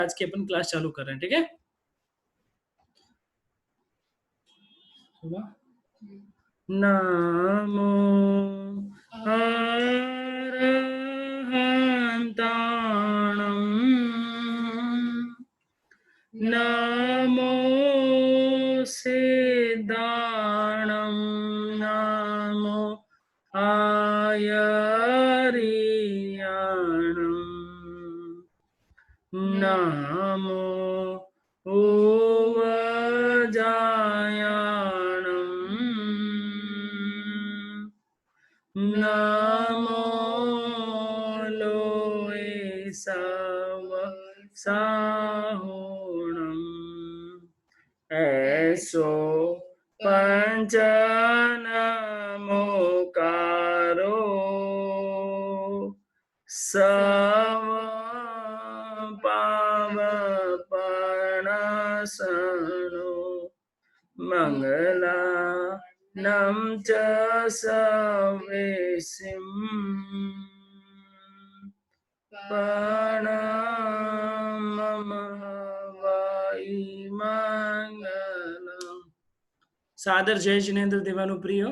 आज की अपन क्लास चालू कर रहे हैं, ठीक है। नमो अरहन्ताणं नमो सिद्धाणं नमो आयर्याणं नमो ऊवजायाणं नमो लोए सवसाहोणम् ऐसो पंच नमोकारो सव पावपणसनो मंगला नम च सवेसिं प्रणमः वाई मंगलम। सादर जय जिनेन्द्र देवानुप्रियो,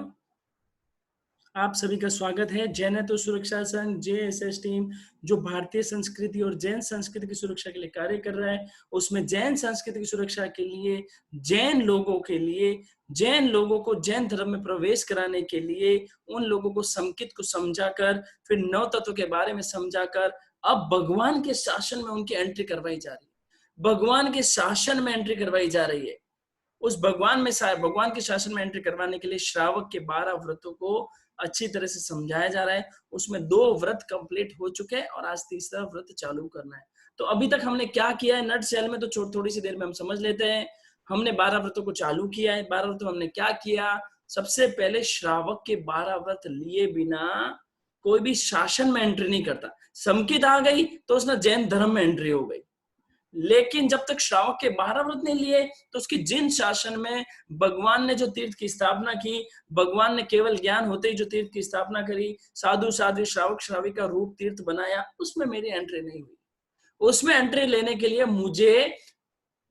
आप सभी का स्वागत है। जैनत्व सुरक्षा संघ JSS टीम जो भारतीय संस्कृति और जैन संस्कृति की सुरक्षा के लिए कार्य कर रहा है, उसमें जैन संस्कृति की सुरक्षा के लिए जैन लोगों को जैन धर्म में प्रवेश कराने के लिए उन लोगों को संकित को समझाकर फिर नौ तत्व के बारे में समझाकर अब भगवान के शासन में उनकी एंट्री करवाई जा रही है। भगवान के शासन में एंट्री करवाई जा रही है। उस भगवान के शासन में एंट्री करवाने के लिए श्रावक के 12 व्रतों को अच्छी तरह से समझाया जा रहा है। उसमें 2 व्रत कंप्लीट हो चुके हैं और आज तीसरा व्रत चालू करना है। तो अभी तक हमने क्या किया है नट सेल में, तो थोड़ी सी देर में हम समझ लेते हैं। हमने 12 व्रतों को चालू किया है। 12 व्रतों में हमने क्या किया? सबसे पहले श्रावक के 12 व्रत लिए बिना कोई भी शासन में एंट्री नहीं करता। संकित आ गई तो उसने जैन धर्म में एंट्री हो गई, लेकिन जब तक श्रावक के 12 व्रत नहीं लिए तो उसकी जिन शासन में भगवान ने जो तीर्थ की स्थापना की, भगवान ने केवल ज्ञान होते ही जो तीर्थ की स्थापना करी, साधु साध्वी श्रावक श्राविका रूप तीर्थ बनाया, उसमें मेरी एंट्री नहीं हुई। उसमें एंट्री लेने के लिए मुझे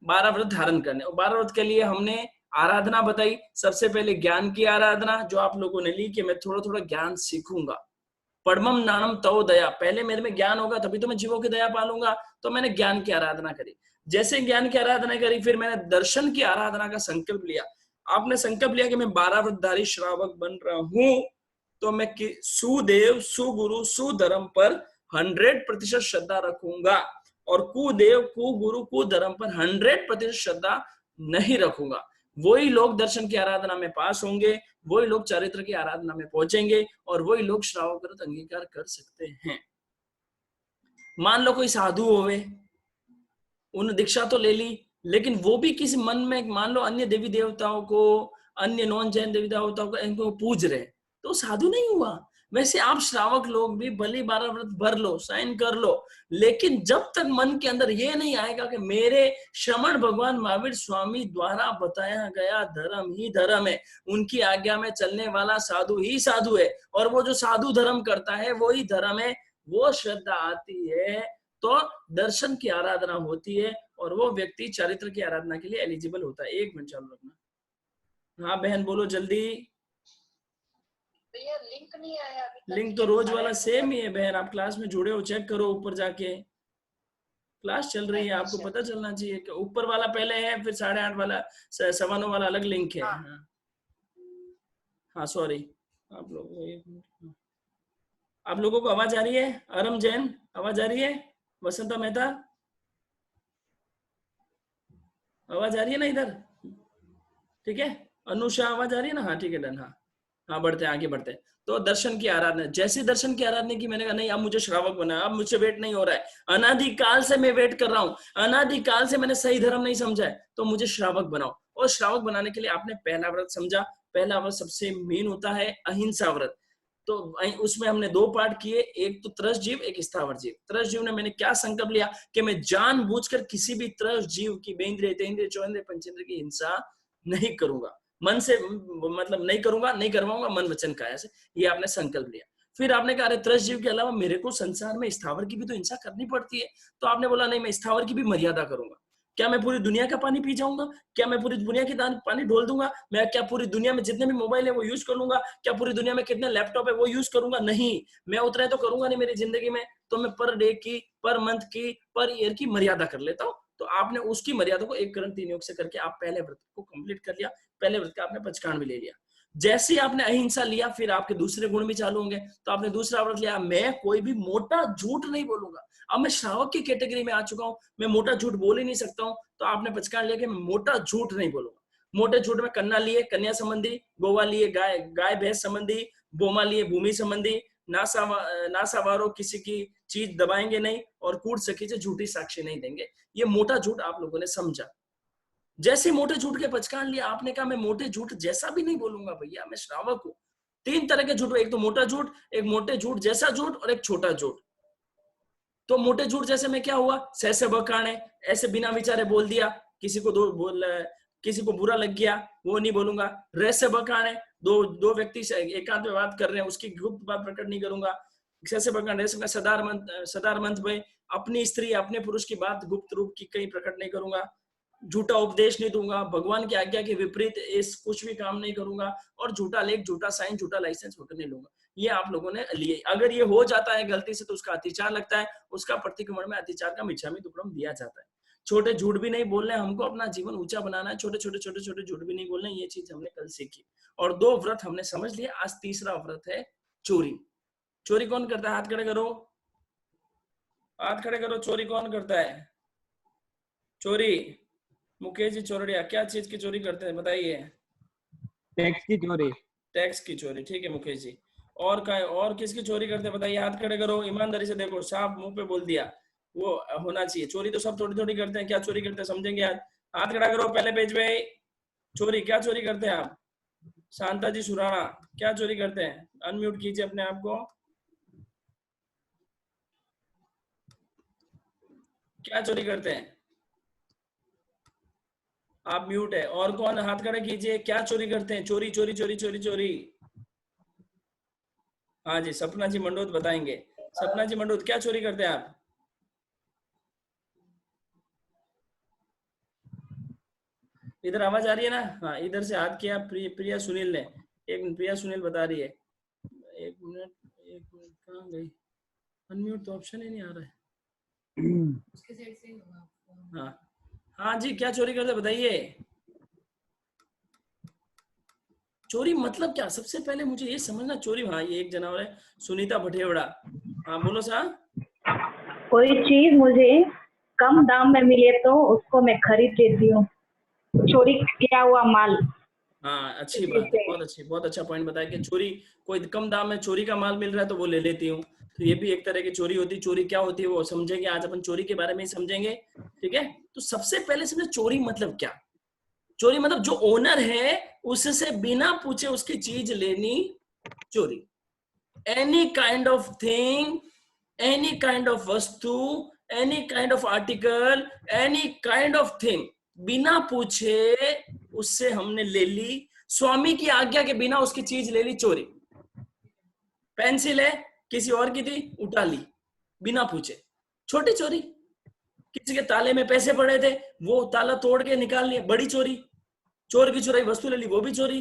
12 व्रत धारण करने, और 12 व्रत के लिए हमने आराधना बताई। सबसे पहले ज्ञान की आराधना जो आप लोगों ने ली कि मैं थोड़ा थोड़ा ज्ञान सीखूंगा। परमम नानम तव दया, पहले मेरे में ज्ञान होगा तभी तो मैं जीवों की दया पालूंगा। तो मैंने ज्ञान की आराधना करी। जैसे ज्ञान की आराधना करी फिर मैंने दर्शन की आराधना का संकल्प लिया। आपने संकल्प लिया कि मैं 12 व्रतधारी श्रावक बन रहा हूं, तो मैं सुदेव सुगुरु सुधर्म पर 100% श्रद्धा रखूंगा और कुदेव कुगुरु कुधर्म पर 100% श्रद्धा नहीं रखूंगा। वही लोग दर्शन की आराधना में पास होंगे, वही लोग चरित्र की आराधना में पहुंचेंगे और वही लोग श्रावक व्रत अंगीकार कर सकते हैं। मान लो कोई साधु होवे, उन्होंने दीक्षा तो ले ली, लेकिन वो भी किसी मन में मान लो अन्य देवी देवताओं को, अन्य नॉन जैन देवी देवताओं को इनको पूज रहे, तो साधु नहीं हुआ। वैसे आप श्रावक लोग भी भली 12 व्रत भर लो, साइन कर लो, लेकिन जब तक मन के अंदर ये नहीं आएगा कि मेरे श्रमण भगवान महावीर स्वामी द्वारा बताया गया धर्म ही धर्म है, उनकी आज्ञा में चलने वाला साधु ही साधु है, और वो जो साधु धर्म करता है वो ही धर्म है, वो श्रद्धा आती है तो दर्शन की आराधना होती है और वो व्यक्ति चरित्र की आराधना के लिए एलिजिबल होता है। 1 मिनट चालू रखना। हाँ बहन बोलो जल्दी। भैया लिंक नहीं आया अभी तक। लिंक तो रोज वाला सेम ही है बहन, आप क्लास में जुड़े हो, चेक करो ऊपर जाके, क्लास चल रही है, आपको पता चलना चाहिए कि ऊपर वाला पहले है फिर 8:30 वाला 9:15 वाला अलग लिंक है। हाँ सॉरी आप लोग, आप लोगों को आवाज आ रही है? अरम जैन आवाज आ रही है? वसंता मेहता आवाज आ रही है ना इधर? ठीक है। अनुषा आवाज आ रही है ना? हाँ ठीक है डन। हाँ बढ़ते आगे बढ़ते। तो दर्शन की आराधना, जैसे दर्शन की आराधना की मैंने कहा नहीं अब मुझे श्रावक बना, अब मुझसे वेट नहीं हो रहा है, अनादिकाल से मैं वेट कर रहा हूँ, अनादिकाल से मैंने सही धर्म नहीं समझा है, तो मुझे श्रावक बनाओ। और श्रावक बनाने के लिए आपने पहला व्रत समझा। पहला व्रत सबसे मेन होता है अहिंसा व्रत। तो उसमें हमने 2 पार्ट किए, एक तो त्रस जीव, एक स्थावर जीव। त्रस जीव ने मैंने क्या संकल्प लिया कि मैं जानबूझकर किसी भी त्रस जीव की बेंद्रिय तेंद्रिय चौंद्रिय पंचेंद्रिय की हिंसा नहीं करूंगा, मन से मतलब नहीं करूंगा, नहीं करवाऊंगा मन वचन काया से, ये आपने संकल्प लिया। फिर आपने कहा अरे त्रस्त जीव के अलावा मेरे को संसार में स्थावर की भी तो हिंसा करनी पड़ती है। तो आपने बोला नहीं, मैं स्थावर की भी मर्यादा करूंगा। क्या मैं पूरी दुनिया का पानी पी जाऊंगा? क्या मैं पूरी दुनिया की पानी ढोल दूंगा? मैं क्या पूरी दुनिया में जितने भी मोबाइल है वो यूज कर लूंगा? क्या पूरी दुनिया में कितने लैपटॉप है वो यूज करूंगा? नहीं, मैं उतना तो करूंगा नहीं मेरी जिंदगी में। तो मैं पर डे की, पर मंथ की, पर ईयर की मर्यादा कर लेता हूँ। तो आपने उसकी मर्यादा को 1 करण 3 योग से करके आप पहले व्रत को कंप्लीट कर लिया। पहले व्रत का आपने पंचकांड भी ले लिया। जैसे ही आपने अहिंसा लिया, फिर आपके दूसरे गुण भी चालू होंगे। तो आपने दूसरा व्रत लिया, मैं कोई भी मोटा झूठ नहीं बोलूंगा। अब मैं श्रावक की कैटेगरी में आ चुका हूं, मैं मोटा झूठ बोल ही नहीं सकता हूं। तो आपने पंचकांड लिया कि मैं मोटा झूठ नहीं बोलूंगा। मोटे झूठ में कन्या लिए कन्या संबंधी, गोवा लिए गाय भैंस संबंधी, बोमा लिए भूमि संबंधी, नासावारो किसी की चीज दबाएंगे नहीं, और कूट सखी से झूठी साक्षी नहीं देंगे। ये मोटा झूठ आप लोगों ने समझा। जैसे मोटे झूठ के पंचकांड लिया, आपने कहा मैं मोटे झूठ जैसा भी नहीं बोलूंगा भैया, मैं श्रावक हूं। 3 तरह के झूठ, एक तो मोटा झूठ, एक मोटे झूठ जैसा झूठ, और एक छोटा झूठ। तो मोटे झूठ जैसे में क्या हुआ, सहसे बकाने, ऐसे बिना विचारे बोल दिया, किसी को किसी को बुरा लग गया, वो नहीं बोलूंगा। रहस्य बकाने, दो व्यक्ति से एकांत में बात कर रहे हैं, उसकी गुप्त बात प्रकट नहीं करूंगा। सहसे बकाने, सदार मंथ भाई, अपनी स्त्री अपने पुरुष की बात गुप्त रूप की कहीं प्रकट नहीं करूंगा। झूठा उपदेश नहीं दूंगा, भगवान की आज्ञा के विपरीत इस कुछ भी काम नहीं करूंगा, और झूठा लेख, झूठा साइन, झूठा लाइसेंस होकर नहीं लूंगा। ये आप लोगों ने लिए। अगर ये हो जाता है गलती से तो उसका अतिचार लगता है, उसका प्रतिक्रमण में अतिचार का मिच्छामी दुक्कड़म दिया जाता है। छोटे झूठ भी नहीं बोलने, हमको अपना जीवन ऊंचा बनाना है। छोटे छोटे छोटे छोटे झूठ भी नहीं बोलने, ये चीज हमने कल सीखी। और 2 व्रत हमने समझ लिया। आज तीसरा व्रत है चोरी। चोरी कौन करता है? हाथ खड़े करो, हाथ खड़े करो। चोरी कौन करता है? चोरी मुकेश जी चोरड़िया, क्या चीज की चोरी करते हैं बताइए? टैक्स की चोरी। टैक्स की चोरी, ठीक है मुकेश जी। और का और किसकी चोरी करते हैं बताइए? हाथ खड़े करो, ईमानदारी से देखो, साफ मुंह पे बोल दिया, वो होना चाहिए। चोरी तो सब थोड़ी थोड़ी करते हैं, क्या चोरी करते हैं समझेंगे आज। हाथ खड़ा करो पहले पेज पे। चोरी क्या चोरी करते हैं आप? शांता जी सुराणा, क्या चोरी करते हैं? अनम्यूट कीजिए अपने आप को। क्या चोरी करते हैं? आप म्यूट है। और कौन? हाथ खड़े कीजिए। क्या चोरी करते हैं? चोरी चोरी चोरी चोरी चोरी। हाँ जी, सपना जी मंडोत बताएंगे। सपना जी मंडोत, क्या चोरी करते हैं आप? इधर आवाज आ रही है ना? हाँ, इधर से हाथ किया प्रिया सुनील ने। एक मिनट, प्रिया सुनील बता रही है। एक मिनट, एक मिनट, कहाँ गई? अनम्यूट तो ऑप्शन ही नहीं आ रहा है। उसके साइड से होगा। हाँ हाँ जी, क्या चोरी करते बताइए? चोरी मतलब क्या? सबसे पहले मुझे ये समझना चोरी। हाँ, ये एक जनावर है, सुनीता भटेवड़ा। हाँ बोलो सा। कोई चीज मुझे कम दाम में मिले तो उसको मैं खरीद लेती हूँ। चोरी किया हुआ माल। हाँ, अच्छी बात है, बहुत अच्छी, बहुत अच्छा पॉइंट बताया कि चोरी, कोई कम दाम में चोरी का माल मिल रहा है तो वो ले लेती हूँ। तो ये भी एक तरह की चोरी होती है। चोरी क्या होती है वो समझेंगे आज, अपन चोरी के बारे में ही समझेंगे, ठीक है। तो सबसे पहले समझे चोरी मतलब क्या। चोरी मतलब जो ओनर है उससे बिना पूछे उसकी चीज लेनी, चोरी। Any kind of thing, any kind of वस्तु, any kind of article, any kind of thing, बिना पूछे उससे हमने ले ली, स्वामी की आज्ञा के बिना उसकी चीज ले ली, चोरी। पेंसिल है, किसी और की थी, उठा ली बिना पूछे, छोटी चोरी। किसी के ताले में पैसे पड़े थे, वो ताला तोड़ के निकाल लिया, बड़ी चोरी। चोर की चुराई वस्तु ले ली, वो भी चोरी।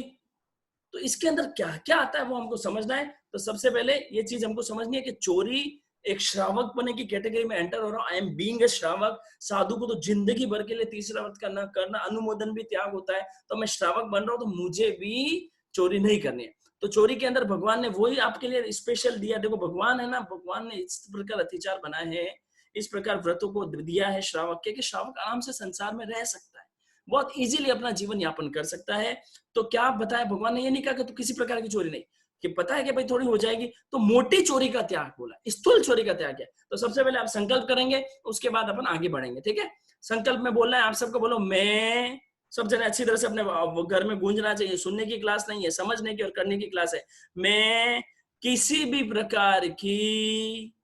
तो इसके अंदर क्या क्या आता है वो हमको समझना है। तो सबसे पहले ये चीज हमको समझनी है कि चोरी एक श्रावक बने की कैटेगरी में एंटर हो रहा हूं। आई एम बीइंग ए श्रावक। साधु को तो जिंदगी भर के लिए तीसरा व्रत करना अनुमोदन भी त्याग होता है। तो मैं श्रावक बन रहा हूं तो मुझे भी चोरी नहीं करनी है। तो चोरी के अंदर भगवान ने वही आपके लिए स्पेशल दिया। देखो भगवान है ना, भगवान ने इस प्रकार अतिचार बनाए हैं, इस प्रकार व्रतों को दिया है श्रावक के, कि श्रावक आराम से संसार में रह सकता है, बहुत इजीली अपना जीवन यापन कर सकता है। तो क्या बताया भगवान ने? ये नहीं कहा कि तू किसी प्रकार की चोरी नहीं, कि पता है कि भाई थोड़ी हो जाएगी, तो मोटी चोरी का त्याग बोला, स्थूल चोरी का त्याग है। तो सबसे पहले आप संकल्प करेंगे, उसके बाद अपन आगे बढ़ेंगे, ठीक है। संकल्प में बोलना है आप सबको, बोलो मैं। सब जने अच्छी तरह से अपने घर में गूंजना चाहिए। सुनने की क्लास नहीं है, समझने की और करने की क्लास है। मैं किसी भी प्रकार की,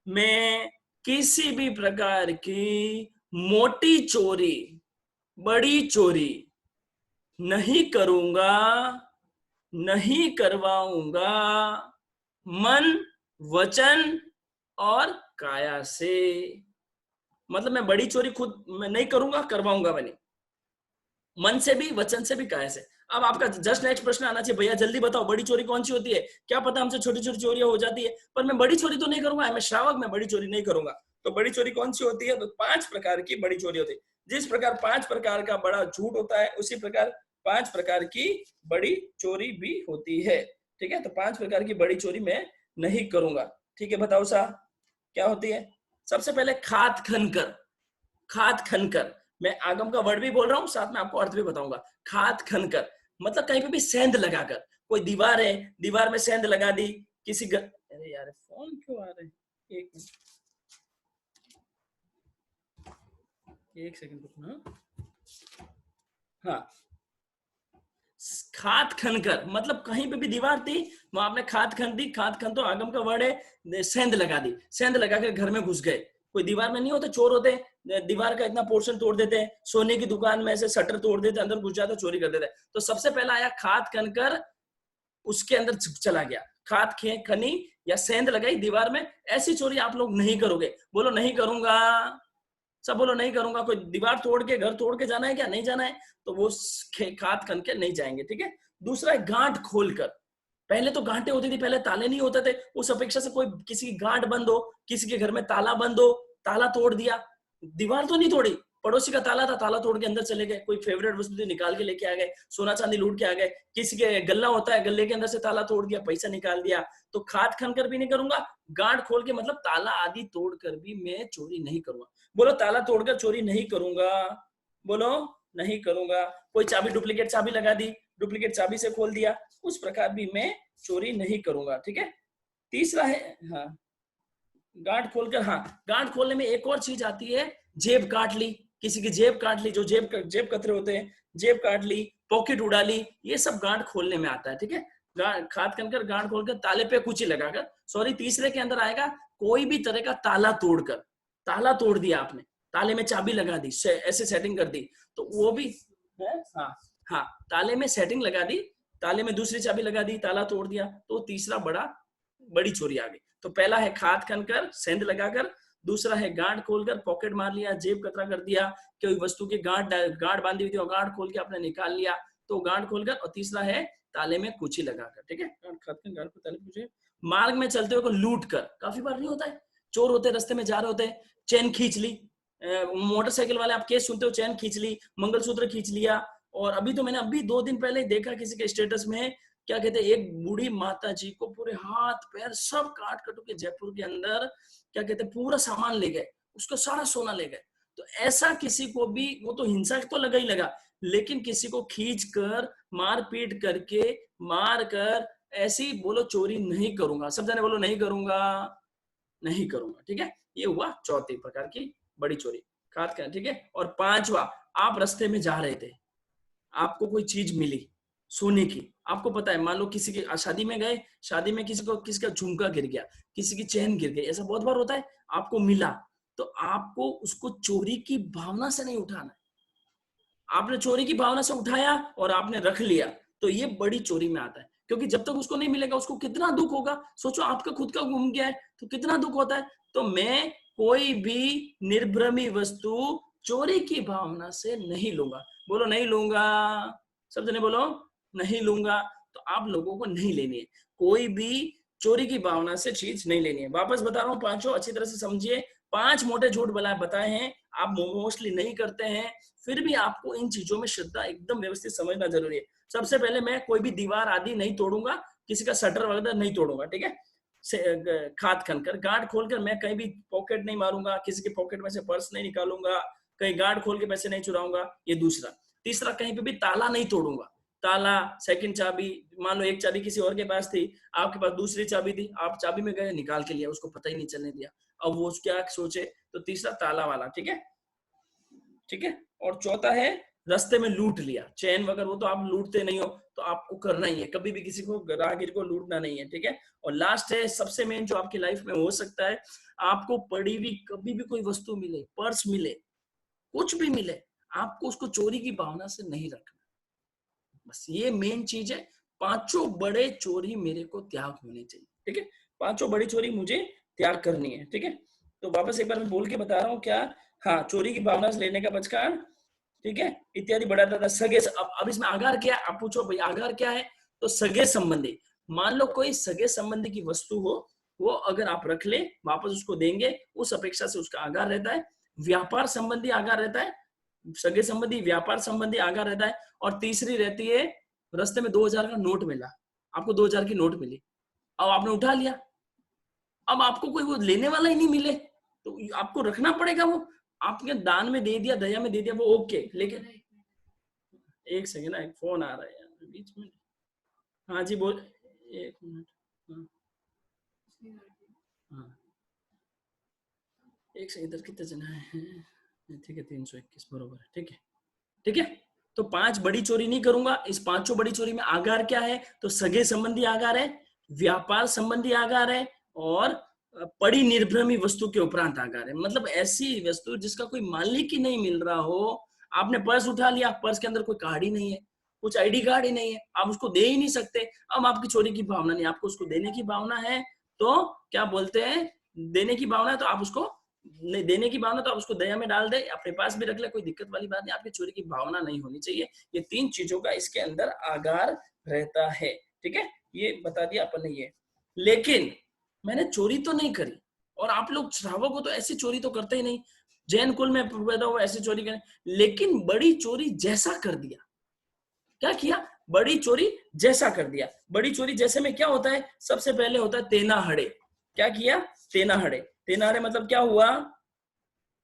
मैं किसी भी प्रकार की मोटी चोरी, बड़ी चोरी नहीं करूंगा, नहीं करवाऊंगा, मन, वचन और काया से। मतलब मैं बड़ी चोरी खुद मैं नहीं करूंगा, करवाऊंगा मैं नहीं, मन से भी, वचन से भी, काया से। अब आपका जस्ट नेक्स्ट प्रश्न आना चाहिए, भैया जल्दी बताओ बड़ी चोरी कौन सी होती है? क्या पता हमसे छोटी छोटी चोरियां हो जाती है, पर मैं बड़ी चोरी तो नहीं करूंगा, मैं श्रावक, मैं बड़ी चोरी नहीं करूंगा। तो बड़ी चोरी कौन सी होती है? तो 5 प्रकार की बड़ी चोरी होती है। जिस प्रकार 5 प्रकार का बड़ा झूठ होता है, उसी प्रकार 5 प्रकार की बड़ी चोरी भी होती है। ठीक है, तो 5 प्रकार की बड़ी चोरी मैं नहीं करूंगा। ठीक है, बताओ सा क्या होती है? सबसे पहले खाद खनकर। खाद खनकर, मैं आगम का वर्ड भी बोल रहा हूं, साथ में आपको अर्थ भी बताऊंगा। खाद खनकर मतलब कहीं पे भी सेंध लगाकर, कोई दीवार है, दीवार में सेंध लगा दी, किसी अरे यार फोन क्यों आ रहे हैं, एक मिनट, एक सेकंड रुकना। हाँ, खाद खनकर मतलब कहीं पे भी दीवार थी, वहां आपने खाद खन दी। खाद खन तो आगम का वर्ड है, सेंध लगा दी, सेंध लगाकर घर में घुस गए। कोई दीवार में नहीं होते चोर होते, दीवार का इतना पोर्शन तोड़ देते हैं, सोने की दुकान में ऐसे शटर तोड़ देते, अंदर घुस जाते, चोरी कर देते। तो सबसे पहला आया खाद खनकर, उसके अंदर चला गया, खाद खनी या सेंध लगाई दीवार में। ऐसी चोरी आप लोग नहीं करोगे, बोलो नहीं करूंगा, सब बोलो नहीं करूंगा। कोई दीवार तोड़ के, घर तोड़ के जाना है क्या? नहीं जाना है, तो वो खाद खन के नहीं जाएंगे। ठीक है, दूसरा है गांठ खोलकर। पहले तो गांठें होती थी, पहले ताले नहीं होते थे, उस अपेक्षा से कोई किसी की गांठ बंद हो, किसी के घर में ताला बंद हो, ताला तोड़ दिया, दीवार तो नहीं तोड़ी, पड़ोसी का ताला था, ताला तोड़ के अंदर चले गए, कोई फेवरेट वस्तु थी निकाल के लेके आ गए, सोना चांदी लूट के आ गए, किसी के गल्ला होता है, गल्ले के अंदर से ताला तोड़ दिया, पैसा निकाल दिया। तो खाद खन कर भी नहीं करूंगा, गांठ खोल के मतलब ताला आदि तोड़कर भी मैं चोरी नहीं करूंगा। बोलो ताला तोड़कर चोरी नहीं करूंगा, बोलो नहीं करूंगा। कोई चाबी डुप्लीकेट चाबी लगा दी, डुप्लीकेट चाबी से खोल दिया, उस प्रकार भी मैं चोरी नहीं करूंगा। ठीक है, तीसरा है हाँ गांठ खोलकर। हाँ, गांठ खोलने में एक और चीज आती है, जेब काट ली, किसी की जेब काट ली, जो जेब कतरे होते हैं, जेब काट ली, पॉकेट उड़ा ली, ये सब गांठ खोलने में आता है। ठीक है, खाद खनकर, गांठ खोलकर, ताले पे कुची लगाकर, सॉरी तीसरे के अंदर आएगा कोई भी तरह का ताला तोड़कर। ताला तोड़ दिया आपने, ताले में चाबी लगा दी, ऐसे सेटिंग कर दी, तो वो भी है। हाँ हाँ, ताले में सेटिंग लगा दी, ताले में दूसरी चाबी लगा दी, ताला तोड़ दिया, तो तीसरा बड़ी चोरी आ गई। तो पहला है खाद खनकर, सेंध लगाकर, दूसरा है गांठ खोलकर, पॉकेट मार लिया, जेब कतरा कर दिया, कोई वस्तु की गांठ बांधी हुई थी और गांठ खोल के आपने निकाल लिया, तो गांठ खोलकर। और तीसरा है ताले में कुची लगाकर। ठीक है, खाद खन, गांठ खोल, ताले में कुची। मार्ग में चलते हुए को लूट कर, काफी बार नहीं होता है, चोर होते रास्ते में जा रहे होते हैं, चैन खींच ली, मोटरसाइकिल वाले आप केस सुनते हो, चैन खींच ली, मंगलसूत्र खींच लिया। और अभी तो मैंने अभी 2 दिन पहले देखा किसी के स्टेटस में, क्या कहते हैं, एक बूढ़ी माता जी को पूरे हाथ पैर सब काट कटो के जयपुर के अंदर, क्या कहते हैं, पूरा सामान ले गए, उसका सारा सोना ले गए। तो ऐसा किसी को भी, वो तो हिंसा तो लगा ही लगा, लेकिन किसी को खींच कर, मारपीट करके, मार कर, ऐसी बोलो चोरी नहीं करूंगा। सब जने बोलो नहीं करूंगा, नहीं करूंगा। ठीक है, ये हुआ चौथी प्रकार की बड़ी चोरी, खाद का। ठीक है, और पांचवा, आप रास्ते में जा रहे थे, आपको कोई चीज मिली सोने की, आपको पता है, मान लो किसी की शादी में गए, शादी में किसी का झुमका गिर गया, किसी की चेन गिर गई, ऐसा बहुत बार होता है, आपको मिला, तो आपको उसको चोरी की भावना से नहीं उठाना है। आपने चोरी की भावना से उठाया और आपने रख लिया, तो ये बड़ी चोरी में आता है, क्योंकि जब तक उसको नहीं मिलेगा उसको कितना दुख होगा। सोचो आपका खुद का गुम गया है तो कितना दुख होता है। तो मैं कोई भी निर्भ्रमी वस्तु चोरी की भावना से नहीं लूंगा, बोलो नहीं लूंगा, सब जने बोलो नहीं लूंगा। तो आप लोगों को नहीं लेनी है, कोई भी चोरी की भावना से चीज नहीं लेनी है। वापस बता रहा हूँ, पांचों अच्छी तरह से समझिए। 5 मोटे झूठ बताए हैं, आप मोस्टली नहीं करते हैं, फिर भी आपको इन चीजों में श्रद्धा एकदम व्यवस्थित समझना जरूरी है। सबसे पहले मैं कोई भी दीवार आदि नहीं तोड़ूंगा, किसी का शटर वगैरह नहीं तोड़ूंगा। ठीक है, खाद खनकर, गांठ खोलकर मैं कहीं भी पॉकेट नहीं मारूंगा, किसी के पॉकेट में से पर्स नहीं निकालूंगा, कहीं गांठ खोल के पैसे नहीं चुराऊंगा, ये दूसरा। तीसरा, कहीं पे भी ताला नहीं तोड़ूंगा, ताला, सेकंड चाबी, मान लो एक चाबी किसी और के पास थी, आपके पास दूसरी चाबी थी, आप चाबी में गए, निकाल के लिया, उसको पता ही नहीं चलने दिया, अब वो क्या सोचे। तो तीसरा ताला वाला। ठीक है, ठीक है। और चौथा है रास्ते में लूट लिया, चैन वगैरह, वो तो आप लूटते नहीं हो, तो आपको करना ही है, कभी भी किसी को, राहगीर को लूटना नहीं है। ठीक है, और लास्ट है सबसे मेन जो आपकी लाइफ में हो सकता है, आपको पड़ी हुई कभी भी कोई वस्तु मिले, पर्स मिले, कुछ भी मिले, आपको उसको चोरी की भावना से नहीं रखना। बस ये मेन चीज है, 5 बड़े चोरी मेरे को त्याग होने चाहिए। ठीक है, पांचों बड़ी चोरी मुझे त्याग करनी है। ठीक है, तो वापस एक बार मैं बोल के बता रहा हूँ क्या। हाँ, चोरी की भावना से लेने का बचकान, ठीक है, इत्यादि बढ़ाता था। सगे, अब इसमें आगार क्या है, आप पूछो भाई आगार क्या है, तो सगे संबंधी। मान लो कोई सगे संबंधी की वस्तु हो, वो अगर आप रख ले वापस उसको देंगे, उस अपेक्षा से उसका आगार रहता है। व्यापार संबंधी आगार रहता है, सगे संबंधी व्यापार संबंधी आगार रहता है। और तीसरी रहती है, रास्ते में 2000 का नोट मिला, आपको 2000 की नोट मिली, अब आपने उठा लिया, अब आपको कोई वो लेने वाला ही नहीं मिले, तो आपको रखना पड़ेगा। वो आपने दान में दे दिया, दया में दे दिया, वो ओके, लेकिन एक सेकेंड, एक फोन आ रहा है यार बीच में। हाँ जी बोल, एक मिनट। हाँ, हाँ, एक सेकेंड, इधर कितने जना है, ठीक है 321 बरोबर है। ठीक है, ठीक है, तो 5 बड़ी चोरी नहीं करूंगा। इस पांचों बड़ी चोरी में आगार क्या है, तो सगे संबंधी आगार है, व्यापार संबंधी आगार है, और पड़ी निर्भ्रमी वस्तु के उपरांत आगार है। मतलब ऐसी वस्तु जिसका कोई मालिक ही नहीं मिल रहा हो। आपने पर्स उठा लिया, पर्स के अंदर कोई कार्ड ही नहीं है, कुछ आईडी कार्ड ही नहीं है, आप उसको दे ही नहीं सकते। अब आपकी चोरी की भावना नहीं, आपको उसको देने की भावना है, तो क्या बोलते हैं, देने की भावना है तो आप उसको नहीं, देने की भावना तो आप उसको दया में डाल दे, अपने पास भी रख ले, कोई दिक्कत वाली बात नहीं। आपकी चोरी की भावना नहीं होनी चाहिए। ये 3 चीजों का इसके अंदर आगार रहता है। ठीक है, ये बता दिया अपन ने ये। लेकिन मैंने चोरी तो नहीं करी, और आप लोग श्रावक हो तो ऐसी चोरी तो करते ही नहीं, जैन कुल में पैदा हुआ ऐसी चोरी करें, लेकिन बड़ी चोरी जैसा कर दिया। क्या किया, बड़ी चोरी जैसा कर दिया। बड़ी चोरी जैसे में क्या होता है, सबसे पहले होता है तेना हड़े। क्या किया, तेना हड़े। तेना हड़े मतलब क्या हुआ,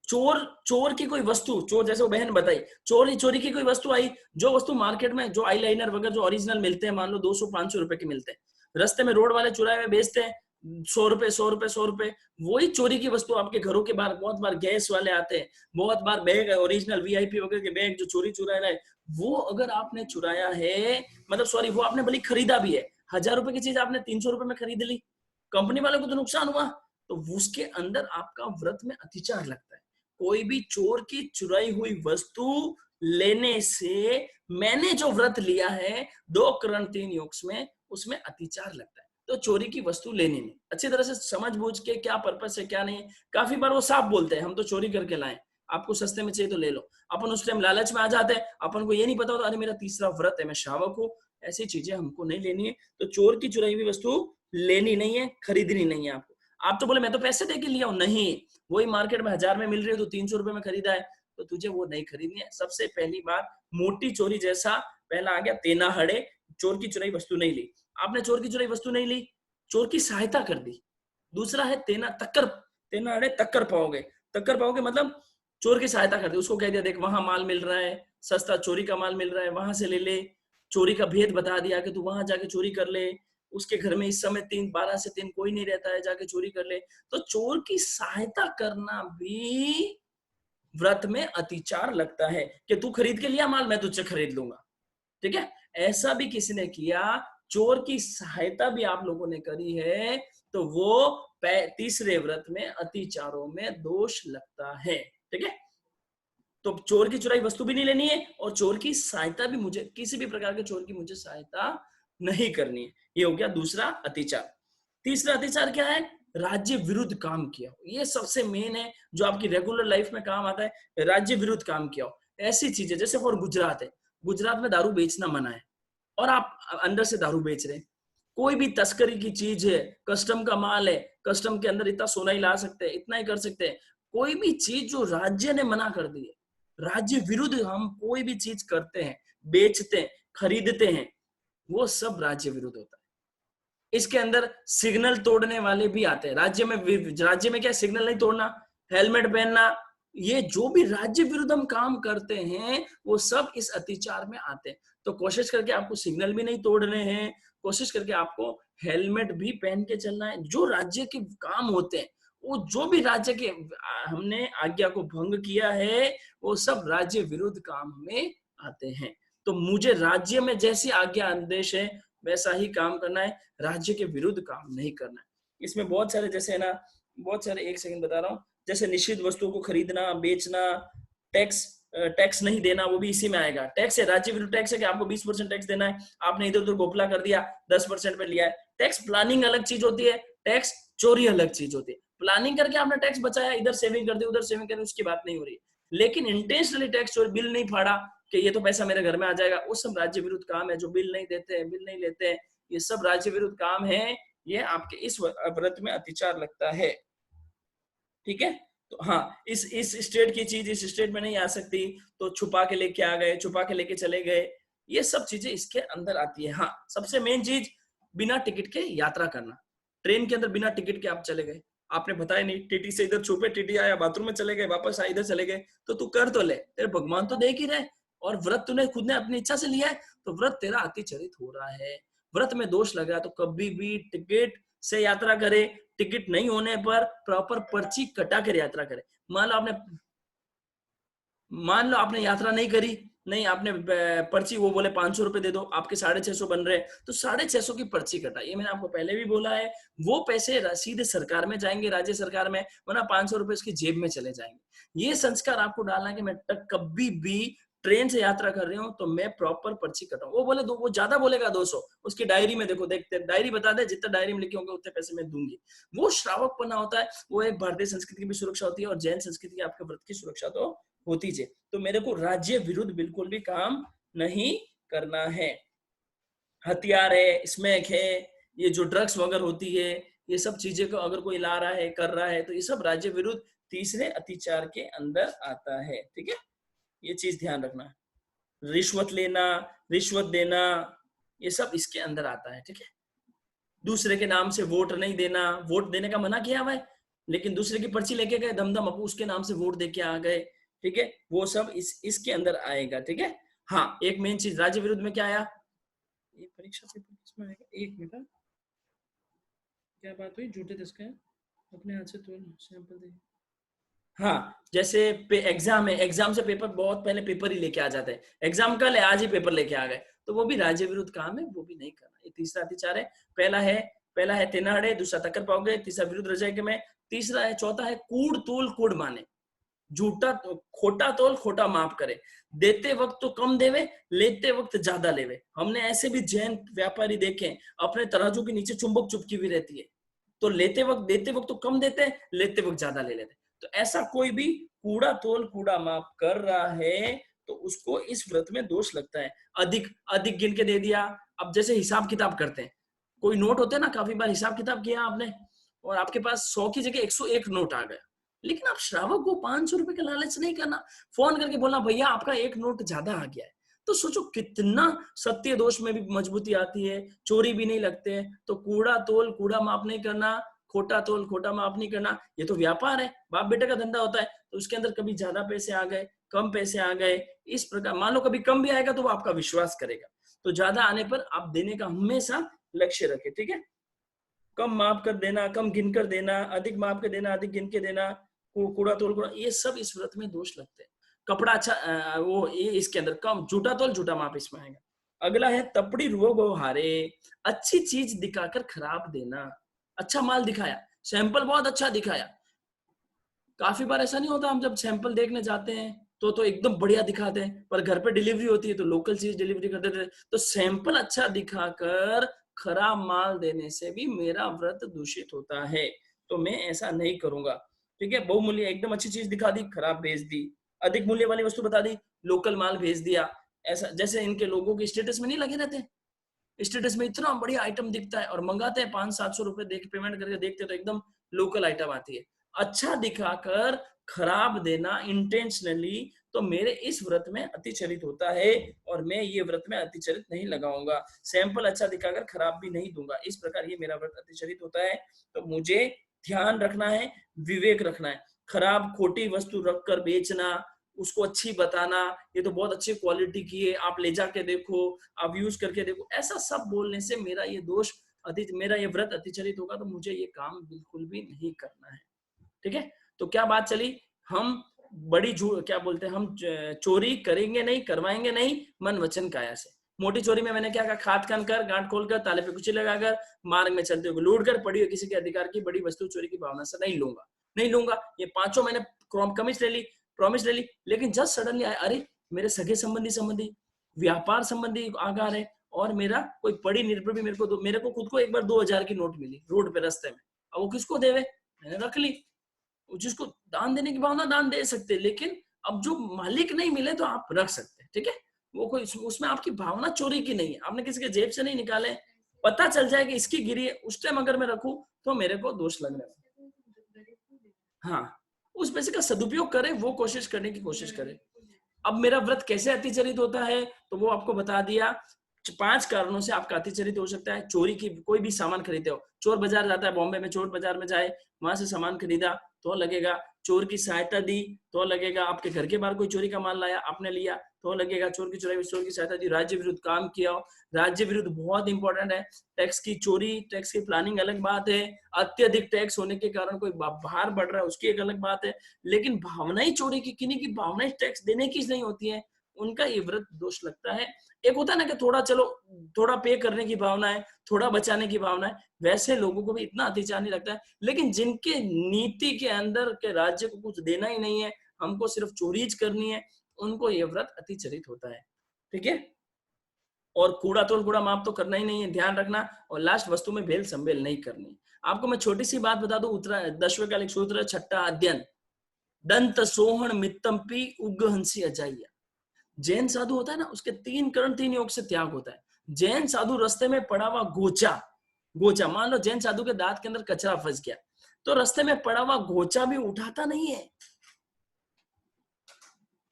चोर की कोई वस्तु, चोर जैसे वो बहन बताई, चोरी की कोई वस्तु आई, जो वस्तु मार्केट में, जो आईलाइनर वगैरह जो ओरिजिनल मिलते हैं, मान लो 200-500 रुपए के मिलते हैं, रास्ते में रोड वाले चुराए में बेचते हैं 100 रुपए 100 रुपए 100 रुपए। वही चोरी की वस्तु आपके घरों के बाहर, बहुत बार गैस वाले आते हैं, बहुत बार बैग ओरिजिनल वीआईपी वगैरह के बैग जो चोरी चुराए रहे, वो अगर आपने चुराया है, मतलब सॉरी, वो आपने भले खरीदा भी है, 1000 रुपए की चीज आपने 300 रुपए में खरीद ली, कंपनी वालों को तो नुकसान हुआ, तो उसके अंदर आपका व्रत में अतिचार लगता है। कोई भी चोर की चुराई हुई वस्तु लेने से मैंने जो व्रत लिया है 2 करण 3 योग्स में, उसमें अतिचार लगता है। तो चोरी की वस्तु लेने में अच्छी तरह से समझ बूझ के क्या पर्पस है क्या नहीं। काफी बार वो साफ बोलते हैं हम तो चोरी करके लाए, आपको सस्ते में चाहिए तो ले लो। अपन उस टाइम लालच में आ जाते हैं, अपन को ये नहीं पता होता अरे मेरा तीसरा व्रत है, मैं श्रावक हूँ, ऐसी चीजें हमको नहीं लेनी है। तो चोर की चुराई हुई वस्तु लेनी नहीं है, खरीदनी नहीं है आपको। आप तो बोले मैं तो पैसे दे के लिया हूं, नहीं, वही मार्केट में 1000 में मिल रही है तो 300 रुपए में खरीदा है, तो तुझे वो नहीं खरीदनी है। सबसे पहली बात, मोटी चोरी जैसा पहला आ गया तेना हड़े, चोर की चुराई वस्तु नहीं ली। आपने चोर की चुराई वस्तु नहीं ली, चोर की सहायता कर दी। दूसरा है तेना तक्कर, तेना हड़े तक्कर पाओगे। तक्कर पाओगे मतलब चोर की सहायता कर दी, उसको कह दिया देख वहां माल मिल रहा है सस्ता, चोरी का माल मिल रहा है, वहां से ले ले। चोरी का भेद बता दिया कि तू वहां जाके चोरी कर ले, उसके घर में इस समय 12 से 3 कोई नहीं रहता है, जाके चोरी कर ले। तो चोर की सहायता करना भी व्रत में अतिचार लगता है कि तू खरीद के लिया माल, मैं तुझसे खरीद लूंगा। ठीक है, ऐसा भी किसी ने किया, चोर की सहायता भी आप लोगों ने करी है, तो वो तीसरे व्रत में अतिचारों में दोष लगता है। ठीक है, तो चोर की चुराई वस्तु भी नहीं लेनी है, और चोर की सहायता भी, मुझे किसी भी प्रकार के चोर की मुझे सहायता नहीं करनी है। ये हो गया दूसरा अतिचार। तीसरा अतिचार क्या है, राज्य विरुद्ध काम किया हो। ये सबसे मेन है जो आपकी रेगुलर लाइफ में काम आता है, राज्य विरुद्ध काम किया हो। ऐसी चीजें जैसे फॉर गुजरात है, गुजरात में दारू बेचना मना है और आप अंदर से दारू बेच रहे हैं। कोई भी तस्करी की चीज है, कस्टम का माल है, कस्टम के अंदर इतना सोना ही ला सकते हैं, इतना ही कर सकते हैं। कोई भी चीज जो राज्य ने मना कर दी है, राज्य विरुद्ध हम कोई भी चीज करते हैं, बेचते हैं, खरीदते हैं, वो सब राज्य विरुद्ध होता है। इसके अंदर सिग्नल तोड़ने वाले भी आते हैं। राज्य में क्या, सिग्नल नहीं तोड़ना, हेलमेट पहनना, ये जो भी राज्य विरुद्ध हम काम करते हैं वो सब इस अतिचार में आते हैं। तो कोशिश करके आपको सिग्नल भी नहीं तोड़ने हैं, कोशिश करके आपको हेलमेट भी पहन के चलना है। जो राज्य के काम होते हैं, वो जो भी राज्य के हमने आज्ञा को भंग किया है, वो सब राज्य विरुद्ध काम में आते हैं। तो मुझे राज्य में जैसी आज्ञा आदेश है वैसा ही काम करना है, राज्य के विरुद्ध काम नहीं करना है। इसमें बहुत सारे जैसे है ना, बहुत सारे, एक सेकंड बता रहा हूँ, जैसे निषिद्ध वस्तुओं को खरीदना, बेचना, टैक्स नहीं देना, वो भी इसी में आएगा। टैक्स है, राज्य विरुद्ध टैक्स है कि आपको 20% टैक्स देना है, आपने इधर उधर घोपला कर दिया, 10% पे लिया है। टैक्स प्लानिंग अलग चीज होती है, टैक्स चोरी अलग चीज होती है। प्लानिंग करके आपने टैक्स बचाया, इधर सेविंग कर दी, उधर सेविंग कर दी, उसकी बात नहीं हो रही। लेकिन इंटेंशनली टैक्स चोरी, बिल नहीं फाड़ा कि ये तो पैसा मेरे घर में आ जाएगा, वो सब राज्य विरुद्ध काम है। जो बिल नहीं देते हैं, बिल नहीं लेते हैं, ये सब राज्य विरुद्ध काम है। ये आपके इस व्रत में अतिचार लगता है। ठीक है, तो हाँ, इस स्टेट की चीज इस स्टेट में नहीं आ सकती, तो छुपा के लेके आ गए, छुपा के लेके चले गए, ये सब चीजें इसके अंदर आती है। हाँ, सबसे मेन चीज बिना टिकट के यात्रा करना। ट्रेन के अंदर बिना टिकट के आप चले गए, आपने बताया नहीं, टीटी से इधर छुपे, टीटी आया, बाथरूम में चले गए, वापस आए, इधर चले गए, तो तू कर तो ले, तेरे भगवान तो देख ही रहे, और व्रत तूने खुद ने अपनी इच्छा से लिया है, तो व्रत तेरा अतिचरित हो रहा है, व्रत में दोष लग रहा है। तो कभी भी टिकट से यात्रा करे, टिकट नहीं होने पर प्रॉपर पर्ची कटा कर यात्रा करे। मान लो आपने यात्रा नहीं करी, नहीं आपने पर्ची, वो बोले 500 रुपए दे दो, आपके 650 बन रहे, तो 650 की पर्ची कटा। ये मैंने आपको पहले भी बोला है, वो पैसे सीधे सरकार में जाएंगे, राज्य सरकार में, वरना 500 रुपए उसकी जेब में चले जाएंगे। ये संस्कार आपको डालना है कि मैं कभी भी ट्रेन से यात्रा कर रही हूँ तो मैं प्रॉपर पर्ची कटाऊं। वो बोले वो ज्यादा बोलेगा 200, उसकी डायरी में देखो, देखते डायरी बता दे, जितना डायरी में लिखे होंगे उतने पैसे मैं दूंगी। वो श्रावकपना होता है। वो एक भारतीय संस्कृति की भी सुरक्षा होती है और जैन संस्कृति की आपके व्रत की सुरक्षा तो होती है। तो मेरे को राज्य विरुद्ध बिल्कुल भी काम नहीं करना है। हथियार है, स्मैक है, ये जो ड्रग्स वगैरह होती है, ये सब चीजें को अगर कोई ला रहा है, कर रहा है, तो ये सब राज्य विरुद्ध तीसरे अतिचार के अंदर आता है। ठीक है, ये चीज ध्यान रखना। रिश्वत लेना, रिश्वत देना, ये सब इसके अंदर आता है। ठीक है, दूसरे के नाम से वोट नहीं देना, वोट देने का मना किया हुआ है, लेकिन दूसरे की पर्ची लेके गए, दमदम अपू उसके नाम से वोट देके आ गए। ठीक है, वो सब इसके अंदर आएगा। ठीक है, हाँ, एक मेन चीज राज्य विरुद्ध में क्या आया, ये परीक्षा पेपर किसमें आएगा, एक मिनट, क्या बात हुई, झूठे दस का अपने हाथ से तो सैंपल दे। हाँ, जैसे एग्जाम है, एग्जाम से पेपर बहुत पहले पेपर ही लेके आ जाते हैं, एग्जाम कल है, आज ही पेपर लेके आ गए, तो वो भी राज्य विरुद्ध काम है, वो भी नहीं करना। ये तीसरा अतिचार है। पहला है तेनाड़े, दूसरा तकर पाओगे, तीसरा विरुद्ध रजाई में, तीसरा है, चौथा है कूड़ तोल कूड़ माने, झूठा खोटा तोल खोटा माप करे, देते वक्त तो कम देवे, लेते वक्त ज्यादा लेवे। हमने ऐसे भी जैन व्यापारी देखे, अपने तराजू के नीचे चुंबक चुपकी हुई रहती है, तो देते वक्त तो कम देते, लेते वक्त ज्यादा ले लेते। तो ऐसा कोई भी कूड़ा तोल कूड़ा माप कर रहा है तो उसको इस व्रत में दोष लगता है। अधिक गिन के दे दिया। अब जैसे हिसाब किताब करते हैं, कोई नोट होते हैं ना, काफी बार हिसाब किताब किया आपने और आपके पास 100 की जगह 101 नोट आ गया, लेकिन आप श्रावक को 500 रुपए का लालच नहीं करना, फोन करके बोलना भैया आपका एक नोट ज्यादा आ गया है। तो सोचो कितना सत्य दोष में भी मजबूती आती है, चोरी भी नहीं लगते। तो कूड़ा तोल कूड़ा माप नहीं करना, खोटा तोल खोटा माप नहीं करना। ये तो व्यापार है, बाप बेटे का धंधा होता है, तो उसके अंदर कभी ज्यादा पैसे आ गए, कम पैसे आ गए, इस प्रकार मान लो कभी कम भी आएगा तो वो आपका विश्वास करेगा। तो ज्यादा आने पर आप देने का हमेशा लक्ष्य रखें। ठीक है, कम माप कर देना, कम गिन कर देना, अधिक माप कर देना, अधिक गिन के देना, कूड़ा तोल कूड़ा, ये सब इस व्रत में दोष लगते हैं। कपड़ा अच्छा वो ये इसके अंदर कम, झूठा तोल झूठा माप इसमें आएगा। अगला है तपड़ी रुओ हारे, अच्छी चीज दिखाकर खराब देना। अच्छा माल दिखाया, सैंपल बहुत अच्छा दिखाया, काफी बार ऐसा नहीं होता, हम जब सैंपल देखने जाते हैं तो एकदम बढ़िया दिखाते हैं, पर घर पे डिलीवरी होती है तो लोकल चीज डिलीवरी कर देते हैं। तो सैंपल अच्छा दिखाकर खराब माल देने से भी मेरा व्रत दूषित होता है, तो मैं ऐसा नहीं करूंगा। ठीक है, बहुमूल्य एकदम अच्छी चीज दिखा दी, खराब भेज दी, अधिक मूल्य वाली वस्तु बता दी, लोकल माल भेज दिया। ऐसा जैसे इनके लोगों के स्टेटस में नहीं लगे रहते, स्टेटस में इतना बढ़िया आइटम दिखता है और मंगाते हैं 500-700 रुपए देख पेमेंट करके देखते तो एकदम लोकल आइटम आती है। अच्छा दिखाकर खराब देना इंटेंशनली, तो मेरे इस व्रत में अतिचरित होता है और मैं ये व्रत में अतिचरित नहीं लगाऊंगा। सैंपल अच्छा दिखाकर खराब भी नहीं दूंगा, इस प्रकार ये मेरा व्रत अतिचरित होता है। तो मुझे ध्यान रखना है, विवेक रखना है। खराब खोटी वस्तु रखकर बेचना, उसको अच्छी बताना, ये तो बहुत अच्छी क्वालिटी की है, आप ले जाके देखो, आप यूज करके देखो, ऐसा सब बोलने से मेरा ये दोष मेरा ये व्रत अतिचरित होगा, तो मुझे ये काम बिल्कुल भी नहीं करना है। ठीक है, तो क्या बात चली, हम बड़ी क्या बोलते हैं, हम चोरी करेंगे नहीं, करवाएंगे नहीं, मन वचन काया से। मोटी चोरी में मैंने क्या कहा, खाद खान कर, गांठ खोलकर, ताले पे कुची लगाकर, मार्ग में चलते हुए लूट कर, पड़ी हुई किसी के अधिकार की बड़ी वस्तु चोरी की भावना से नहीं लूंगा। ये पांचों मैंने कमिट ले ली, प्रॉमिस ले ली, लेकिन जस्ट सडनली आया, अरे मेरे सगे संबंधी व्यापार संबंधी आगार है, और मेरा कोई पड़ी निर्भर भी मेरे को खुद को एक बार 2000 की नोट मिली रोड पे रास्ते में, अब वो किसको देवे, मैंने रख ली। जिसको दान देने की भावना दान दे सकते, लेकिन अब जो मालिक नहीं मिले तो आप रख सकते हैं, ठीक है। वो कोई उसमें आपकी भावना चोरी की नहीं है, आपने किसी के जेब से नहीं निकाले, पता चल जाए कि इसकी गिरी है, उस टाइम अगर मैं रखूं तो मेरे को दोष लगने वाला। हाँ, उस पैसे का सदुपयोग करे, वो कोशिश करने की कोशिश करे। अब मेरा व्रत कैसे अतिचरित होता है, तो वो आपको बता दिया। 5 कारणों से आपका अतिचरित हो सकता है। चोरी की, कोई भी सामान खरीदते हो, चोर बाजार जाता है, बॉम्बे में चोर बाजार में जाए, वहां से सामान खरीदा तो लगेगा। चोर की सहायता दी तो लगेगा। आपके घर के बाहर कोई चोरी का माल लाया, आपने लिया तो लगेगा। चोर की चोरी, चोर की सहायता दी। राज्य विरुद्ध काम किया हो, राज्य विरुद्ध बहुत इंपॉर्टेंट है। टैक्स की चोरी, टैक्स की प्लानिंग अलग बात है, अत्यधिक टैक्स होने के कारण कोई बाहर बढ़ रहा है उसकी एक अलग बात है, लेकिन भावनाएं चोरी की, किन्हीं की भावनाएं टैक्स देने की नहीं होती है, उनका ये व्रत दोष लगता है। एक होता है ना कि थोड़ा, चलो थोड़ा पे करने की भावना है, थोड़ा बचाने की भावना है, वैसे लोगों को भी इतना अतिचार नहीं लगता है। लेकिन जिनके नीति के अंदर के राज्य को कुछ देना ही नहीं है, हमको सिर्फ चोरीज करनी है, उनको ये व्रत अतिचरित होता है, ठीक है। और कूड़ा तोल कूड़ा माप तो करना ही नहीं है, ध्यान रखना। और लास्ट, वस्तु में भेल संबेल नहीं करनी। आपको मैं छोटी सी बात बता दूं, उत्तरा 10वें कालिक सूत्र 6ठा अध्ययन, दंत सोहण मित्तम्पी उग्रहंसी अजाइया। जैन साधु होता है ना, उसके 3 करण 3 योग से त्याग होता है। जैन साधु रास्ते में पड़ा हुआ गोचा, मान लो जैन साधु के दांत के अंदर कचरा फंस गया, तो रास्ते में पड़ा हुआ गोचा भी उठाता नहीं है,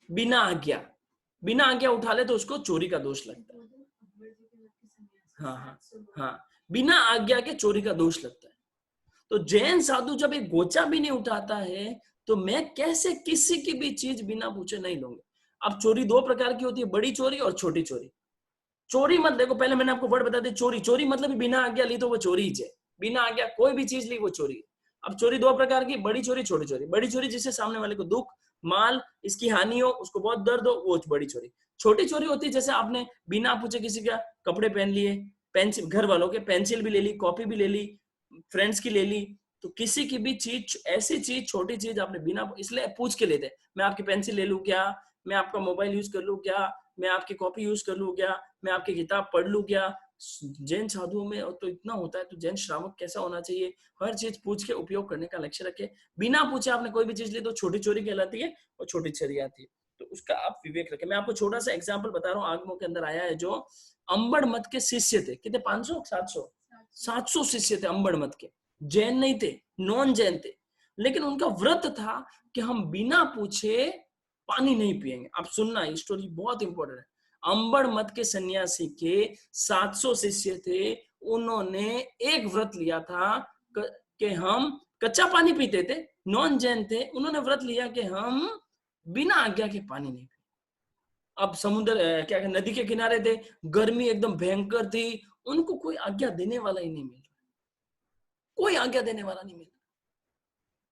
बिना आज्ञा उठा ले तो उसको चोरी का दोष लगता है। हाँ, बिना आज्ञा के चोरी का दोष लगता है। तो जैन साधु जब एक गोचा भी नहीं उठाता है, तो मैं कैसे किसी की भी चीज बिना पूछे नहीं लूंगा। अब चोरी 2 प्रकार की होती है, बड़ी चोरी और छोटी चोरी। चोरी मत देखो, पहले मैंने आपको वर्ड बता दिया, चोरी मतलब बिना आज्ञा ली तो वो चोरी ही है, बिना आज्ञा कोई भी चीज ली वो चोरी है। अब चोरी 2 प्रकार की, बड़ी चोरी, छोटी चोरी। बड़ी चोरी जिससे सामने वाले को दुख, माल, इसकी हानि हो, उसको बहुत दर्द हो, वो बड़ी चोरी। छोटी चोरी होती है जैसे आपने बिना पूछे किसी का कपड़े पहन लिए, पेंसिल, घर वालों के पेंसिल भी ले ली, कॉपी भी ले ली, फ्रेंड्स की ले ली। तो किसी की भी चीज, ऐसी चीज, छोटी चीज आपने बिना, इसलिए पूछ के लेते, मैं आपकी पेंसिल ले लूं क्या, मैं आपका मोबाइल यूज कर लूं क्या, मैं आपकी कॉपी यूज कर लूं क्या, मैं आपकी किताब पढ़ लूं क्या। जैन साधुओं में तो इतना होता है, तो जैन श्रावक कैसा होना चाहिए, हर चीज पूछ के उपयोग करने का लक्ष्य रखे। बिना पूछे आपने कोई भी चीज ली तो छोटी चोरी कहलाती है और छोटी चोरी आती है, तो उसका आप विवेक रखें। मैं आपको छोटा सा एग्जाम्पल बता रहा हूँ, आगमों के अंदर आया है। जो अंबड़ मत के शिष्य थे, कितने, 500 700 शिष्य थे अंबड़ मत के, जैन नहीं थे, नॉन जैन थे, लेकिन उनका व्रत था कि हम बिना पूछे पानी नहीं पिएंगे। आप सुनना, ये स्टोरी बहुत इंपॉर्टेंट है। अंबड़ मत के सन्यासी के 700 शिष्य थे, उन्होंने एक व्रत लिया था कि हम कच्चा पानी पीते थे, नॉन जैन थे, उन्होंने व्रत लिया कि हम बिना आज्ञा के पानी नहीं पिए। अब समुद्र, क्या नदी के किनारे थे, गर्मी एकदम भयंकर थी, उनको कोई आज्ञा देने वाला ही नहीं मिल रहा, कोई आज्ञा देने वाला नहीं मिल रहा,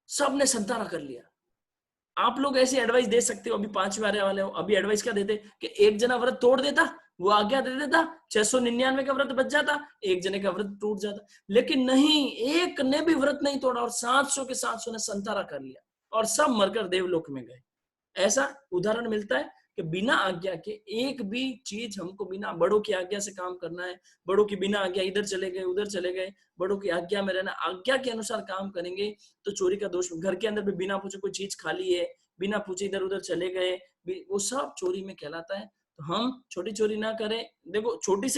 सबने संतारा कर लिया। आप लोग ऐसी एडवाइस दे सकते हो, अभी 5वें आने वाले हो, अभी एडवाइस क्या देते कि एक जना व्रत तोड़ देता, वो आज्ञा दे देता, 699 का व्रत बच जाता, एक जने का व्रत टूट जाता। लेकिन नहीं, एक ने भी व्रत नहीं तोड़ा और 700 के 700 ने संतारा कर लिया और सब मरकर देवलोक में गए। ऐसा उदाहरण मिलता है कि बिना आज्ञा के एक भी चीज हमको, बिना बड़ों की आज्ञा से काम करना है। बड़ों की बिना आज्ञा इधर चले गए, उधर चले गए, बड़ों की आज्ञा में रहना, आज्ञा के अनुसार काम करेंगे तो चोरी का दोष। घर के अंदर भी बिना पूछे कोई चीज खा ली है, बिना पूछे इधर उधर चले गए, वो सब चोरी में कहलाता है। तो हम छोटी चोरी ना करें। देखो, छोटी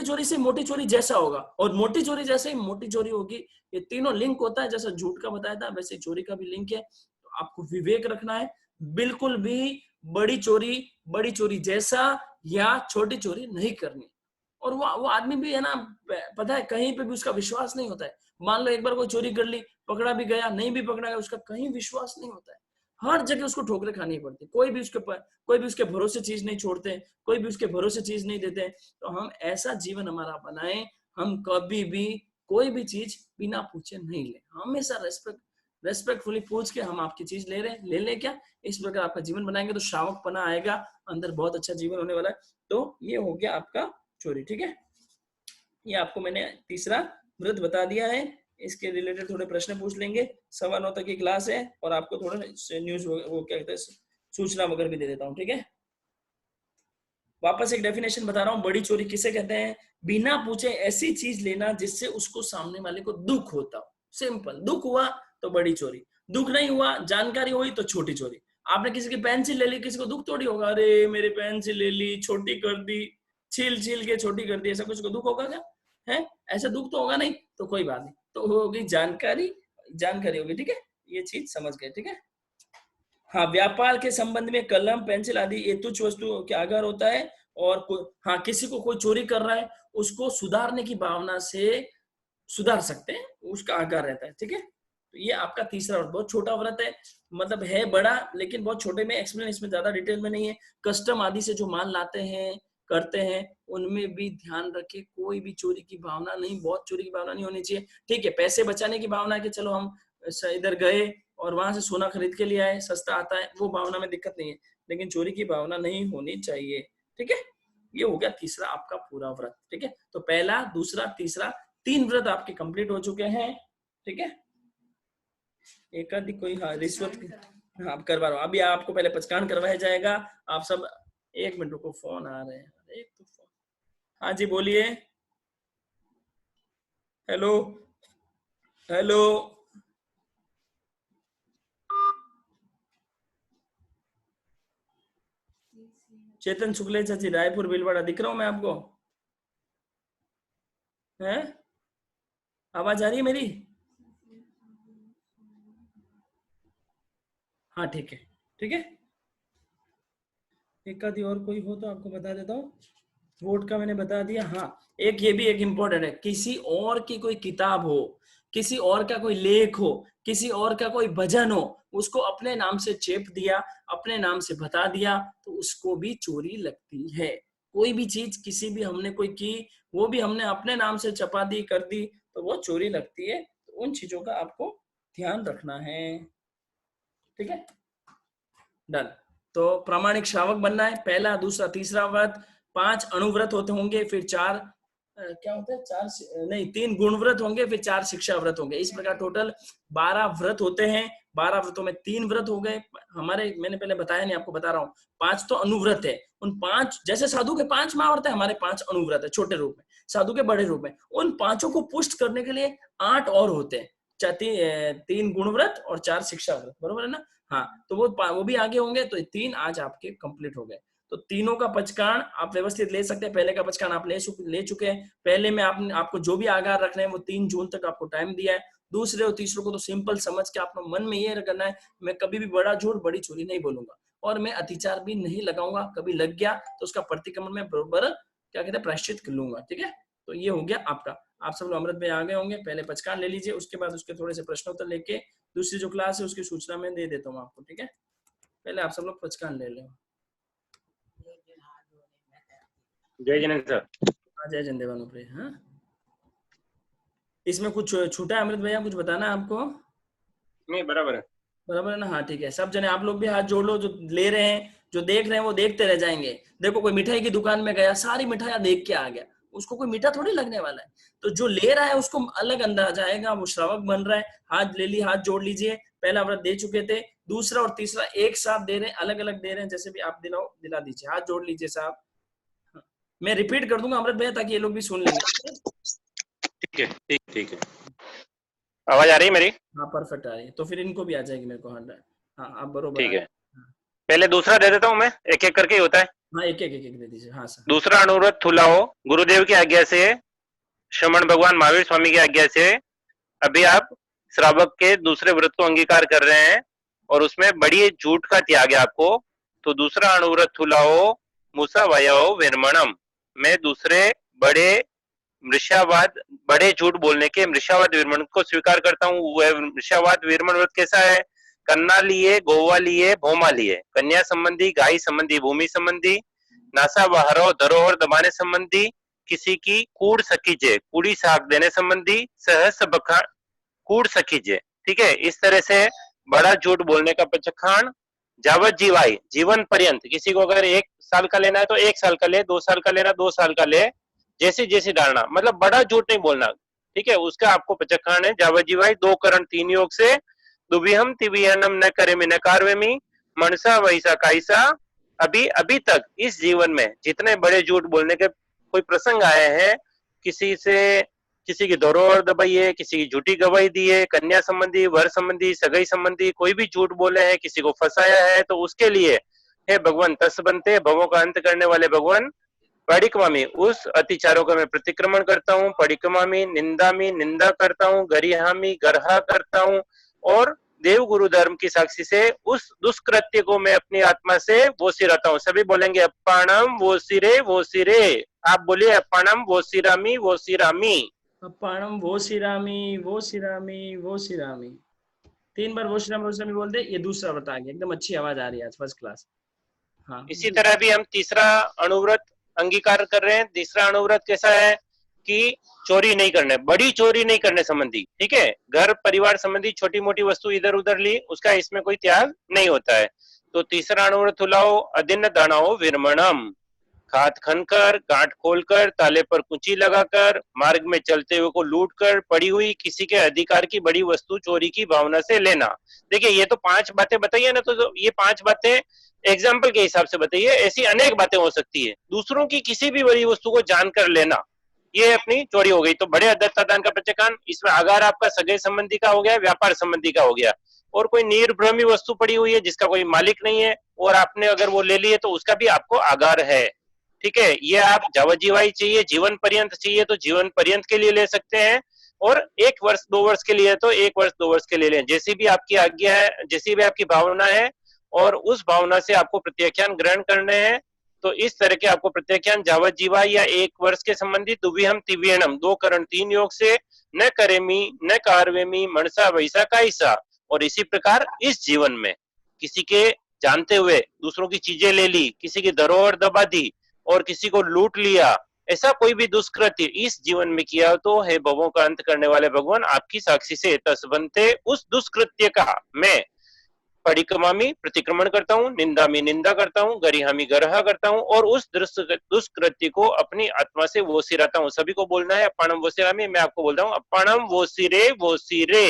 चोरी से मोटी चोरी जैसा होगा, और मोटी चोरी जैसे ही मोटी चोरी होगी। ये तीनों लिंक होता है, जैसा झूठ का बताया था वैसे चोरी का भी लिंक है। तो आपको विवेक रखना है, बिल्कुल भी बड़ी चोरी जैसा या छोटी चोरी नहीं करनी। और वो आदमी भी है ना, पता है, कहीं पे भी उसका विश्वास नहीं होता है। मान लो एक बार कोई चोरी कर ली, पकड़ा भी गया, नहीं भी पकड़ा गया, उसका कहीं विश्वास नहीं होता है। हर जगह उसको ठोकरें खानी पड़ती, कोई भी उसके भरोसे चीज नहीं छोड़ते, कोई भी उसके भरोसे चीज नहीं देते। तो हम ऐसा जीवन हमारा बनाए, हम कभी भी कोई भी चीज बिना पूछे नहीं ले, हमेशा रेस्पेक्टफुली पूछ के हम आपकी चीज ले ले क्या। इस प्रकार आपका जीवन बनाएंगे तो श्रावकपना आएगा, अंदर बहुत अच्छा जीवन होने वाला है। तो ये हो गया आपका चोरी, ठीक है। ये आपको मैंने तीसरा व्रत बता दिया है। इसके रिलेटेड थोड़े प्रश्न पूछ लेंगे। 9:15 तक की क्लास है और आपको थोड़ा न्यूज वो क्या कहते हैं सूचना वगैरह भी दे देता हूँ, ठीक है। वापस एक डेफिनेशन बता रहा हूँ, बड़ी चोरी किसे कहते हैं? बिना पूछे ऐसी चीज लेना जिससे उसको सामने वाले को दुख होता हो। सिंपल, दुख हुआ तो बड़ी चोरी, दुख नहीं हुआ, जानकारी हुई तो छोटी चोरी। आपने किसी की पेंसिल ले ली, किसी को दुख थोड़ी होगा, अरे मेरे पेंसिल ले ली, छोटी कर दी, छील छील के छोटी कर दी, ऐसा कुछ को दुख होगा क्या? है ऐसा दुख तो होगा नहीं, तो कोई बात नहीं, तो होगी जानकारी, जानकारी होगी, ठीक है। ये चीज समझ गए, ठीक है। हाँ, व्यापार के संबंध में कलम, पेंसिल आदि ये तुच्छ वस्तु के आकार होता है। और हाँ, किसी को कोई चोरी कर रहा है, उसको सुधारने की भावना से सुधार सकते हैं, उसका आकार रहता है, ठीक है। तो ये आपका तीसरा व्रत, बहुत छोटा व्रत है, मतलब है बड़ा लेकिन बहुत छोटे में। एक्सप्लेन इसमें ज्यादा डिटेल में नहीं है। कस्टम आदि से जो माल लाते हैं करते हैं, उनमें भी ध्यान रखे कोई भी चोरी की भावना नहीं, बहुत चोरी की भावना नहीं होनी चाहिए, ठीक है। पैसे बचाने की भावना है कि चलो हम इधर गए और वहां से सोना खरीद के लिए आए, सस्ता आता है, वो भावना में दिक्कत नहीं है, लेकिन चोरी की भावना नहीं होनी चाहिए, ठीक है। ये हो गया तीसरा आपका पूरा व्रत, ठीक है। तो पहला, दूसरा, तीसरा, 3 व्रत आपके कंप्लीट हो चुके हैं, ठीक है। एक आदि कोई हाँ रिश्वत आप करवा रहा हूँ अभी, आपको पहले पचकान करवाया जाएगा। आप सब 1 मिनट रुको, फोन आ रहे हैं, एक तो फोन। हाँ जी बोलिए। हेलो हेलो, चेतन शुक्लेचा जी, रायपुर भीलवाड़ा, दिख रहा हूँ मैं आपको? है आवाज आ रही है मेरी? हाँ ठीक है, ठीक है। एक आदि और कोई हो तो आपको बता देता हूँ। वोट का मैंने बता दिया। हाँ, एक ये भी एक इम्पोर्टेंट है, किसी और की कोई किताब हो, किसी और का कोई लेख हो, किसी और का कोई भजन हो, उसको अपने नाम से चेप दिया, अपने नाम से बता दिया, तो उसको भी चोरी लगती है। कोई भी चीज किसी भी हमने कोई की, वो भी हमने अपने नाम से छपा दी, कर दी, तो वो चोरी लगती है। तो उन चीजों का आपको ध्यान रखना है, ठीक है। डन। तो प्रामाणिक श्रावक बनना है, पहला, दूसरा, तीसरा व्रत। 5 अणुव्रत होते होंगे, फिर 4 क्या होते हैं, 4 नहीं 3 गुण व्रत होंगे, फिर 4 शिक्षा व्रत होंगे। इस प्रकार टोटल 12 व्रत होते हैं। 12 व्रतों में 3 व्रत हो गए हमारे, मैंने पहले बताया नहीं, आपको बता रहा हूँ। 5 तो अनुव्रत है। उन 5, जैसे साधु के 5 महाव्रत है, हमारे 5 अनुव्रत है छोटे रूप में, साधु के बड़े रूप में। उन 5 को पुष्ट करने के लिए 8 और होते हैं, 3 गुण व्रत और 4 शिक्षा व्रत, बरोबर है ना? हाँ, तो वो भी आगे होंगे, तो 3 आज आपके कंप्लीट हो गए। तो तीनों का पचकान आप व्यवस्थित ले सकते हैं। पहले का पचकान आप ले चुके हैं। पहले में आपको जो भी आगार रखने हैं वो 3 जून तक आपको टाइम दिया है। दूसरे और तीसरे को तो सिंपल समझ के आपको मन में ये करना है, मैं कभी भी बड़ा झूठ बड़ी चोरी नहीं बोलूंगा, और मैं अतिचार भी नहीं लगाऊंगा। कभी लग गया तो उसका प्रतिक्रमण में बरोबर क्या कहते हैं प्रायश्चित कर लूंगा, ठीक है। तो ये हो गया आपका। आप सब लोग अमृत में आ गए होंगे। पहले पचकान ले लीजिए, उसके बाद उसके थोड़े से प्रश्नोत्तर लेके दूसरी जो क्लास है उसकी सूचना में दे देता हूँ आपको, ठीक है। पहले आप सब लोग पचकान ले लें। जय जिनेंद्र सर। जय जन। हाँ, इसमें कुछ छूटा है अमृत भैया, कुछ बताना है आपको? नहीं, बराबर है, बराबर है ना? हाँ ठीक है। सब जने आप लोग भी हाथ जोड़ लो, जो ले रहे हैं, जो देख रहे हैं वो देखते रह जाएंगे। देखो, कोई मिठाई की दुकान में गया, सारी मिठाइयां देख के आ गया, उसको कोई मीठा थोड़ी लगने वाला है। तो जो ले रहा है उसको अलग अंदाज आएगा, वो श्रावक बन रहा है। हाथ ले ली, हाथ जोड़ लीजिए। पहला व्रत दे चुके थे, दूसरा और तीसरा एक साथ दे रहे हैं, अलग अलग दे रहे हैं, जैसे भी आप दिला दीजिए। हाथ जोड़ लीजिए साहब। मैं रिपीट कर दूंगा अमृत भैया, ताकि ये लोग भी सुन लेंगे। ठीक है, ठीक है। आवाज आ रही है मेरी? हाँ परफेक्ट आ रही है, तो फिर इनको भी आ जाएगी मेरे को। हाँ आप बरोबर। ठीक है, पहले दूसरा दे देता हूँ मैं, एक एक करके ही होता है। हाँ एक एक दे दीजिए। हाँ सर। दूसरा अनुव्रत थुलाओ, गुरुदेव की आज्ञा से, श्रमण भगवान महावीर स्वामी की आज्ञा से अभी आप श्रावक के दूसरे व्रत को अंगीकार कर रहे हैं, और उसमें बड़ी झूठ का त्याग है आपको। तो दूसरा अणुव्रत थुलाओ, मूसा वायाओ विरमणम, मैं दूसरे बड़े झूठ बोलने के मृषावाद विरमण को स्वीकार करता हूँ। वह मृषावाद विरमण व्रत कैसा है? कन्ना लिए, गोवा लिए, भौमा लिए, कन्या संबंधी, गाय संबंधी, भूमि संबंधी, नासा बहरो धरोहर दबाने संबंधी, किसी की कूड़ सकीजे, कूड़ी साख देने संबंधी, सहस बखान कूड़ सकीजे, ठीक है। इस तरह से बड़ा झूठ बोलने का पचखान, जावत जीवाई, जीवन पर्यंत। किसी को अगर 1 साल का लेना है तो 1 साल का ले, 2 साल का लेना 2 साल का ले, जैसी जैसी धारणा, मतलब बड़ा झूठ नहीं बोलना। ठीक है, उसका आपको पचखान है जावजीवाई 2 करण 3 योग से दुबिहम तिबियनम न करेमि न कार्वेमि मनसा वैसा कायसा। अभी तक इस जीवन में जितने बड़े झूठ बोलने के कोई प्रसंग आए हैं, किसी से किसी की धरोहर दबाई है, किसी की झूठी गवाही दी है, कन्या संबंधी, वर संबंधी, सगाई संबंधी कोई भी झूठ बोले हैं, किसी को फंसाया है, तो उसके लिए हे भगवान तस बनते, भवों का अंत करने वाले भगवान परिक्रमामी, उस अतिचारों का मैं प्रतिक्रमण करता हूँ, परिक्रमामी निंदामी निंदा करता हूँ, गरिहामी गर्हा करता हूँ, और देव गुरु धर्म की साक्षी से उस दुष्कृत्य को मैं अपनी आत्मा से वो सिराता हूँ। सभी बोलेंगे अप्पाणम वो सिरे वो सिरे। आप बोलिए अप्पाणम वो सिरामी वो सिरामी। अप्पाणम वो सिरामी वो सिरामी वो सिरामी। 3 बार वो सिरामी बोल दे। ये दूसरा व्रत आ गया, एकदम अच्छी आवाज आ रही है आज, फर्स्ट क्लास। हाँ, इसी तरह भी हम तीसरा अणुव्रत अंगीकार कर रहे हैं। तीसरा अणुव्रत कैसा है कि चोरी नहीं करने, बड़ी चोरी नहीं करने संबंधी, ठीक है, घर परिवार संबंधी छोटी मोटी वस्तु इधर उधर ली, उसका इसमें कोई त्याग नहीं होता है। तो तीसरा अणुव्रत तुलाओ अदिन्न दानाओ विरमणम, खाद खनकर, गांठ खोलकर, ताले पर कुंची लगाकर, मार्ग में चलते हुए को लूट कर, पड़ी हुई किसी के अधिकार की बड़ी वस्तु चोरी की भावना से लेना। देखिए ये तो 5 बातें बताइए ना, तो ये 5 बातें एग्जाम्पल के हिसाब से बताइए, ऐसी अनेक बातें हो सकती है। दूसरों की किसी भी बड़ी वस्तु को जानकर लेना, ये अपनी चोरी हो गई। तो बड़े अदत्ता दान का प्रत्यकान, इसमें आगार आपका सगे संबंधी का हो गया, व्यापार संबंधी का हो गया, और कोई निर्भ्रमी वस्तु पड़ी हुई है जिसका कोई मालिक नहीं है और आपने अगर वो ले ली है तो उसका भी आपको आगार है, ठीक है। ये आप जावजीवाई चाहिए, जीवन पर्यंत चाहिए तो जीवन पर्यंत के लिए ले सकते हैं, और 1 वर्ष 2 वर्ष के लिए तो 1 वर्ष 2 वर्ष के लिए लें, जैसी भी आपकी आज्ञा है, जैसी भी आपकी भावना है, और उस भावना से आपको प्रत्याख्यान ग्रहण करने हैं। तो इस तरह के आपको प्रत्याख्यान जावजीवाई या 1 वर्ष के संबंधी दुबिहम तिबियनम 2 करण 3 योग से न करेमी न कार्वेमी मनसा वैसा कायसा। और इसी प्रकार इस जीवन में किसी के जानते हुए दूसरों की चीजें ले ली, किसी की धरोहर दबा दी और किसी को लूट लिया, ऐसा कोई भी दुष्कृत्य इस जीवन में किया तो हे भवों का अंत करने वाले भगवान आपकी साक्षी से तस बनते उस दुष्कृत्य का मैं परिक्रमामी प्रतिक्रमण करता हूँ, निंदामी निंदा करता हूँ, गरिहामी गर्हा करता हूँ, और उस दुष्कृत्य को अपनी आत्मा से वो सिराता हूँ। सभी को बोलना है अप्पाणम वो सिरामी। मैं आपको बोलता हूँ अप्पाणम वो सिरे वो सिरे।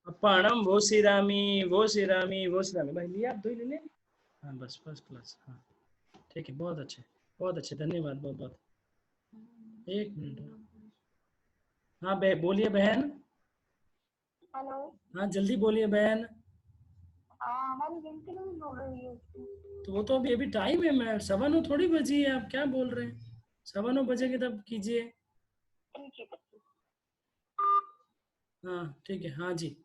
अप्पाणम वो सिरामी वो सिरामी वो सिरामी। भाई लिया आप, 2 ही ले लें। हाँ बस, फर्स्ट क्लास। हाँ ठीक है, बहुत अच्छे, धन्यवाद बहुत बहुत। 1 मिनट। हाँ बोलिए बहन। हेलो। हाँ जल्दी बोलिए बहन। हमारी गिनती नहीं बोल रही है। तो वो तो अभी टाइम है, मैं 9:15 थोड़ी बजी है, आप क्या बोल रहे हैं? 9:15 बजेंगे तब कीजिए। ठीक है। हाँ ठीक है। हाँ जी,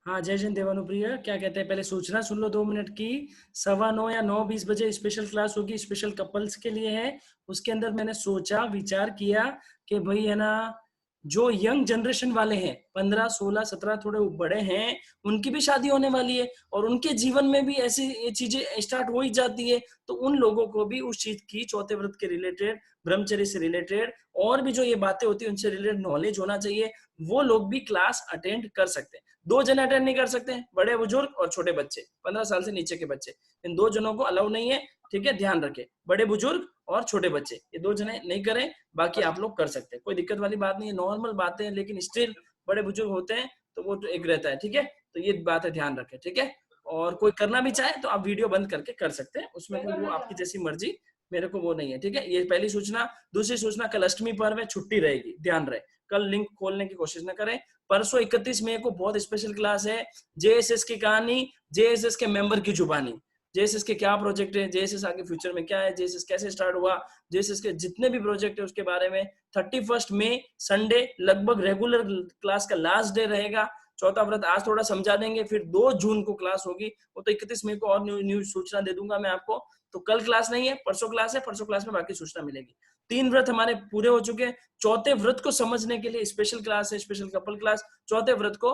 हाँ जय जैन देवानुप्रिय, क्या कहते हैं? पहले सूचना सुन लो 2 मिनट की। 9:15 या 9:20 बजे स्पेशल क्लास होगी, स्पेशल कपल्स के लिए है। उसके अंदर मैंने सोचा, विचार किया कि भाई है ना, जो यंग जनरेशन वाले हैं, 15 16 17 थोड़े बड़े हैं, उनकी भी शादी होने वाली है और उनके जीवन में भी ऐसी ये चीजें स्टार्ट हो ही जाती है, तो उन लोगों को भी उस चीज की चौथे व्रत के रिलेटेड, ब्रह्मचर्य से रिलेटेड और भी जो ये बातें होती है उनसे रिलेटेड नॉलेज होना चाहिए। वो लोग भी क्लास अटेंड कर सकते हैं। 2 जन अटेंड नहीं कर सकते, बड़े बुजुर्ग और छोटे बच्चे, 15 साल से नीचे के बच्चे, इन 2 जनों को अलाउ नहीं है, ठीक है, ध्यान रखें। बड़े बुजुर्ग और छोटे बच्चे, ये 2 जने नहीं करें, बाकी आप लोग कर सकते हैं, कोई दिक्कत वाली बात नहीं है, नॉर्मल बातें हैं, लेकिन स्टिल बड़े बुजुर्ग होते हैं तो वो तो एक रहता है, ठीक है। तो ये बात है, ध्यान रखें, ठीक है। और कोई करना भी चाहे तो आप वीडियो बंद करके कर सकते हैं, उसमें कोई वो आपकी जैसी मर्जी, मेरे को वो नहीं है, ठीक है। ये पहली सूचना। दूसरी सूचना, कल अष्टमी पर्व है, छुट्टी रहेगी, ध्यान रहे, कल लिंक खोलने की कोशिश न करें। परसों 31 मई को बहुत स्पेशल क्लास है, जेएसएस की कहानी, जेएसएस के मेंबर की जुबानी, जेएसएस के क्या प्रोजेक्ट है, जेएसएस आगे फ्यूचर में क्या है, जेएसएस कैसे स्टार्ट हुआ, जेएसएस के जितने भी प्रोजेक्ट है उसके बारे में। 31 मई संडे लगभग रेगुलर क्लास का लास्ट डे रहेगा। चौथा व्रत आज थोड़ा समझा देंगे, फिर 2 जून को क्लास होगी, वो तो 31 मई को और न्यू सूचना दे दूंगा मैं आपको। तो कल क्लास नहीं है, परसों क्लास है, परसों क्लास में बाकी सूचना मिलेगी। 3 व्रत हमारे पूरे हो चुके हैं। चौथे व्रत को समझने के लिए स्पेशल क्लास है, स्पेशल कपल क्लास। चौथे व्रत को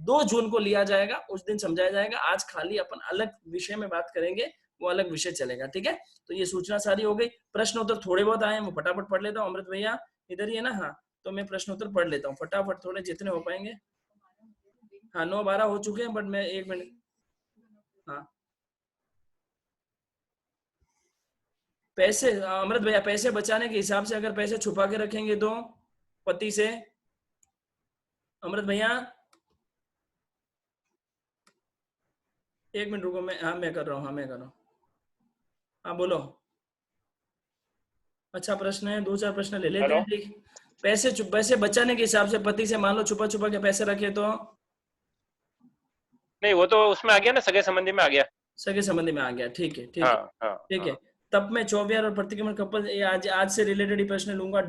2 जून को लिया जाएगा, उस दिन समझाया जाएगा। आज खाली अपन अलग विषय में बात करेंगे, वो अलग विषय चलेगा, ठीक है। तो ये सूचना सारी हो गई। प्रश्न उत्तर थोड़े बहुत आए हैं, वो फटाफट पढ़ लेता हूँ। अमृत भैया इधर ही है ना? हाँ, तो मैं प्रश्न उत्तर पढ़ लेता हूँ फटाफट, थोड़े जितने हो पाएंगे। हाँ 9-12 हो चुके हैं, बट मैं 1 मिनट। हाँ पैसे, अमृत भैया पैसे बचाने के हिसाब से अगर पैसे छुपा के रखेंगे तो पति से अमृत भैया, एक मिनट रुको, मैं कर रहा हूँ, मैं कर रहा हूँ। हाँ बोलो। अच्छा प्रश्न है, 2-4 प्रश्न ले लेते हैं। हेलो। ठीक, पैसे बचाने के हिसाब से पति से मान लो छुपा छुपा के पैसे रखे तो नहीं, वो तो उसमें आ गया ना, सगे संबंधी में आ गया। सगे संबंधी में आ गया। ठीक है, ठीक हाँ है, हाँ ठीक है। हाँ। तब मैं चौबियार और प्रतिक्रमण कपल, ये आज से रिलेटेड ही प्रश्न लूंगा।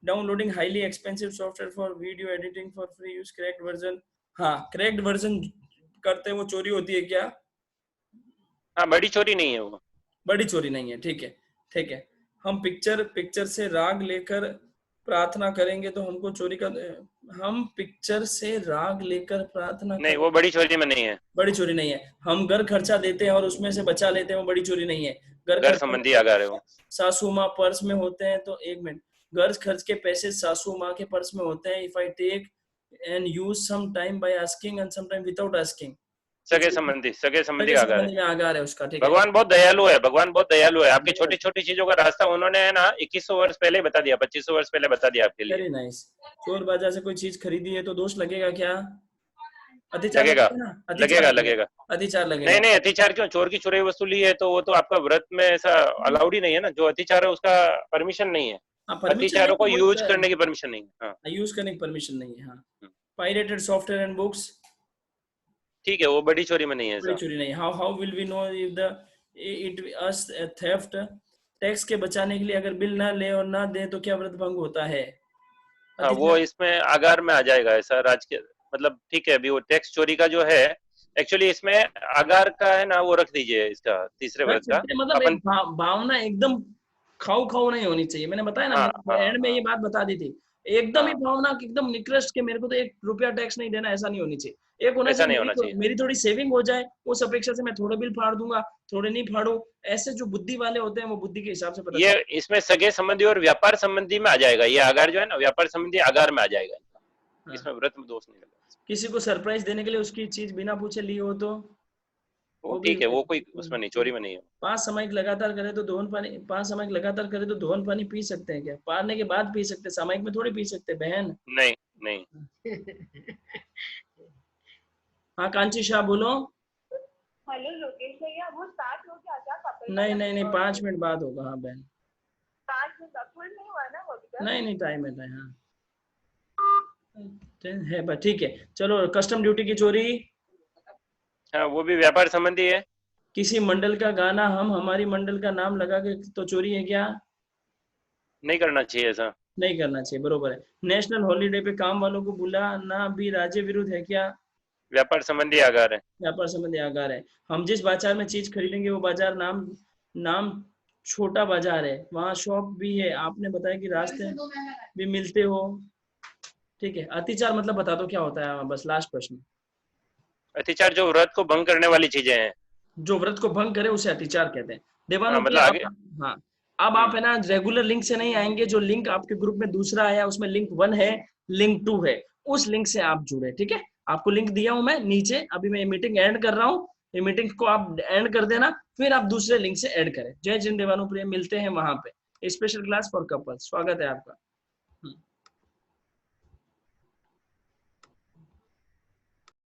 Downloading highly expensive software for video editing for free use, correct version. हाँ, करेक्ट वर्जन करते हैं वो चोरी होती है क्या? हाँ, बड़ी चोरी नहीं है वो। बड़ी चोरी नहीं है। ठीक है, ठीक है। हम पिक्चर से राग लेकर प्रार्थना करेंगे तो हमको चोरी का, हम पिक्चर से राग लेकर प्रार्थना नहीं, करें, वो बड़ी चोरी में नहीं है। बड़ी चोरी नहीं है। हम घर खर्चा देते हैं और उसमें से बचा लेते हैं, वो बड़ी चोरी नहीं है। घर घर खर्चा संबंधी आगार है वो। सासू माँ पर्स में होते हैं तो, एक मिनट, घर खर्च के पैसे सासू माँ के पर्स में होते हैं। If I take and use some time by asking and some time without asking, सगे संबंधी का आगार है। संबंधी में आगार है उसका। ठीक है, भगवान बहुत दयालु है, भगवान बहुत दयालु है। आपकी छोटी छोटी चीजों का रास्ता उन्होंने है ना 2100 वर्ष पहले बता दिया, 2500 वर्ष पहले बता दिया आपके लिए। Very nice. चोर बाजार से कोई चीज खरीदी है तो दोष लगेगा क्या? अतिचार लगेगा, लगेगा ना? अतिचार लगेगा। अतिचार लगेगा। नहीं नहीं, अतिचार क्यों? चोर की चुराई वस्तु ली है तो वो तो आपका व्रत में ऐसा अलाउड ही नहीं है ना। जो अतिचार है उसका परमिशन नहीं है। हाँ, परमिशन अतिचारों को नहीं, यूज करने की परमिशन नहीं है। हाँ, यूज करने की परमिशन नहीं है। हाँ, पायरेटेड सॉफ्टवेयर एंड बुक्स, ठीक है, वो बड़ी चोरी में नहीं है बड़ी ऐसा। चोरी नहीं। How will we know if the it as theft, tax के बचाने के लिए अगर बिल ना ले और ना दे तो क्या व्रत भंग होता है? हाँ, वो अतिचार, इसमें आगार में आ जाएगा ऐसा राजकीय, मतलब ठीक है। अभी वो टैक्स चोरी का जो है, एक्चुअली इसमें आगार का है ना, वो रख दीजिए इसका तीसरे रख व्रत का। सकते हैं, मतलब एक अपन, भावना एकदम खाऊ खाऊ नहीं होनी चाहिए। मैंने बताया ना, हाँ मैंने हाँ एंड में ये हाँ बात बता दी थी। एकदम ही हाँ, भावना कि एकदम निकृष्ट के मेरे को तो 1 रुपया टैक्स नहीं देना, ऐसा नहीं होनी चाहिए। एक होना ऐसा चाहिए नहीं होना चाहिए। मेरी थोड़ी सेविंग हो जाए, उस अपेक्षा से मैं थोड़े बिल फाड़ दूंगा, थोड़े नहीं फाड़ू। ऐसे जो बुद्धि वाले होते हैं वो बुद्धि के हिसाब से पता ये चलता इसमें सगे संबंधी और व्यापार संबंधी में आ जाएगा। ये आगार जो है ना, व्यापार संबंधी आगार में आ जाएगा। है। हाँ। इसमें व्रत में दोष नहीं लगेगा। किसी को सरप्राइज देने के लिए उसकी चीज बिना पूछे ली हो तो वो वो भी ठीक है, वो कोई उसमें नहीं, चोरी में नहीं है। 5 सामयिक लगातार करे तो दोहन पानी, 5 सामयिक लगातार करे तो दोहन पानी पी सकते हैं क्या? पारने के बाद पी सकते, सामयिक में थोड़ी पी सकते बहन। नहीं नहीं, हाँ कांची शाह बोलो। हेलो लोकेश भैया, वो स्टार्ट हो गया क्या कपल? नहीं 5 मिनट बाद होगा। हाँ बहन, स्टार्ट में फुल नहीं हुआ ना वो अभी तक? नहीं टाइम है। हाँ है बस, ठीक है। चलो, कस्टम ड्यूटी की चोरी, हाँ वो भी व्यापार संबंधी है। किसी मंडल का गाना हम हमारी मंडल का नाम लगा के तो चोरी है क्या? नहीं करना चाहिए ऐसा। नहीं करना चाहिए, बरोबर है। नेशनल हॉलीडे पे काम वालों को बुलाना भी राज्य विरुद्ध है क्या? व्यापार संबंधी आगार है। व्यापार संबंधी आगार है। हम जिस बाजार में चीज खरीदेंगे वो बाजार नाम छोटा बाजार है, वहाँ शॉप भी है, आपने बताया कि रास्ते भी मिलते हो। ठीक है। अतिचार मतलब बता दो क्या होता है, बस लास्ट प्रश्न। अतिचार जो व्रत को भंग करने वाली चीजें हैं। जो व्रत को भंग करे उसे अतिचार कहते हैं। हाँ, देवानुप्रिय मतलब आगे। हाँ, अब आप है ना रेगुलर लिंक से नहीं आएंगे। जो लिंक आपके ग्रुप में दूसरा आया उसमें लिंक 1 है, लिंक 2 है, उस लिंक से आप जुड़े। ठीक है, आपको लिंक दिया हूं मैं नीचे। अभी मैं ये मीटिंग एंड कर रहा हूँ, ये मीटिंग को आप एंड कर देना, फिर आप दूसरे लिंक से ऐड करें। जय जिन देवानुप्रिय, मिलते हैं वहां पे, स्पेशल क्लास फॉर कपल्स। स्वागत है आपका।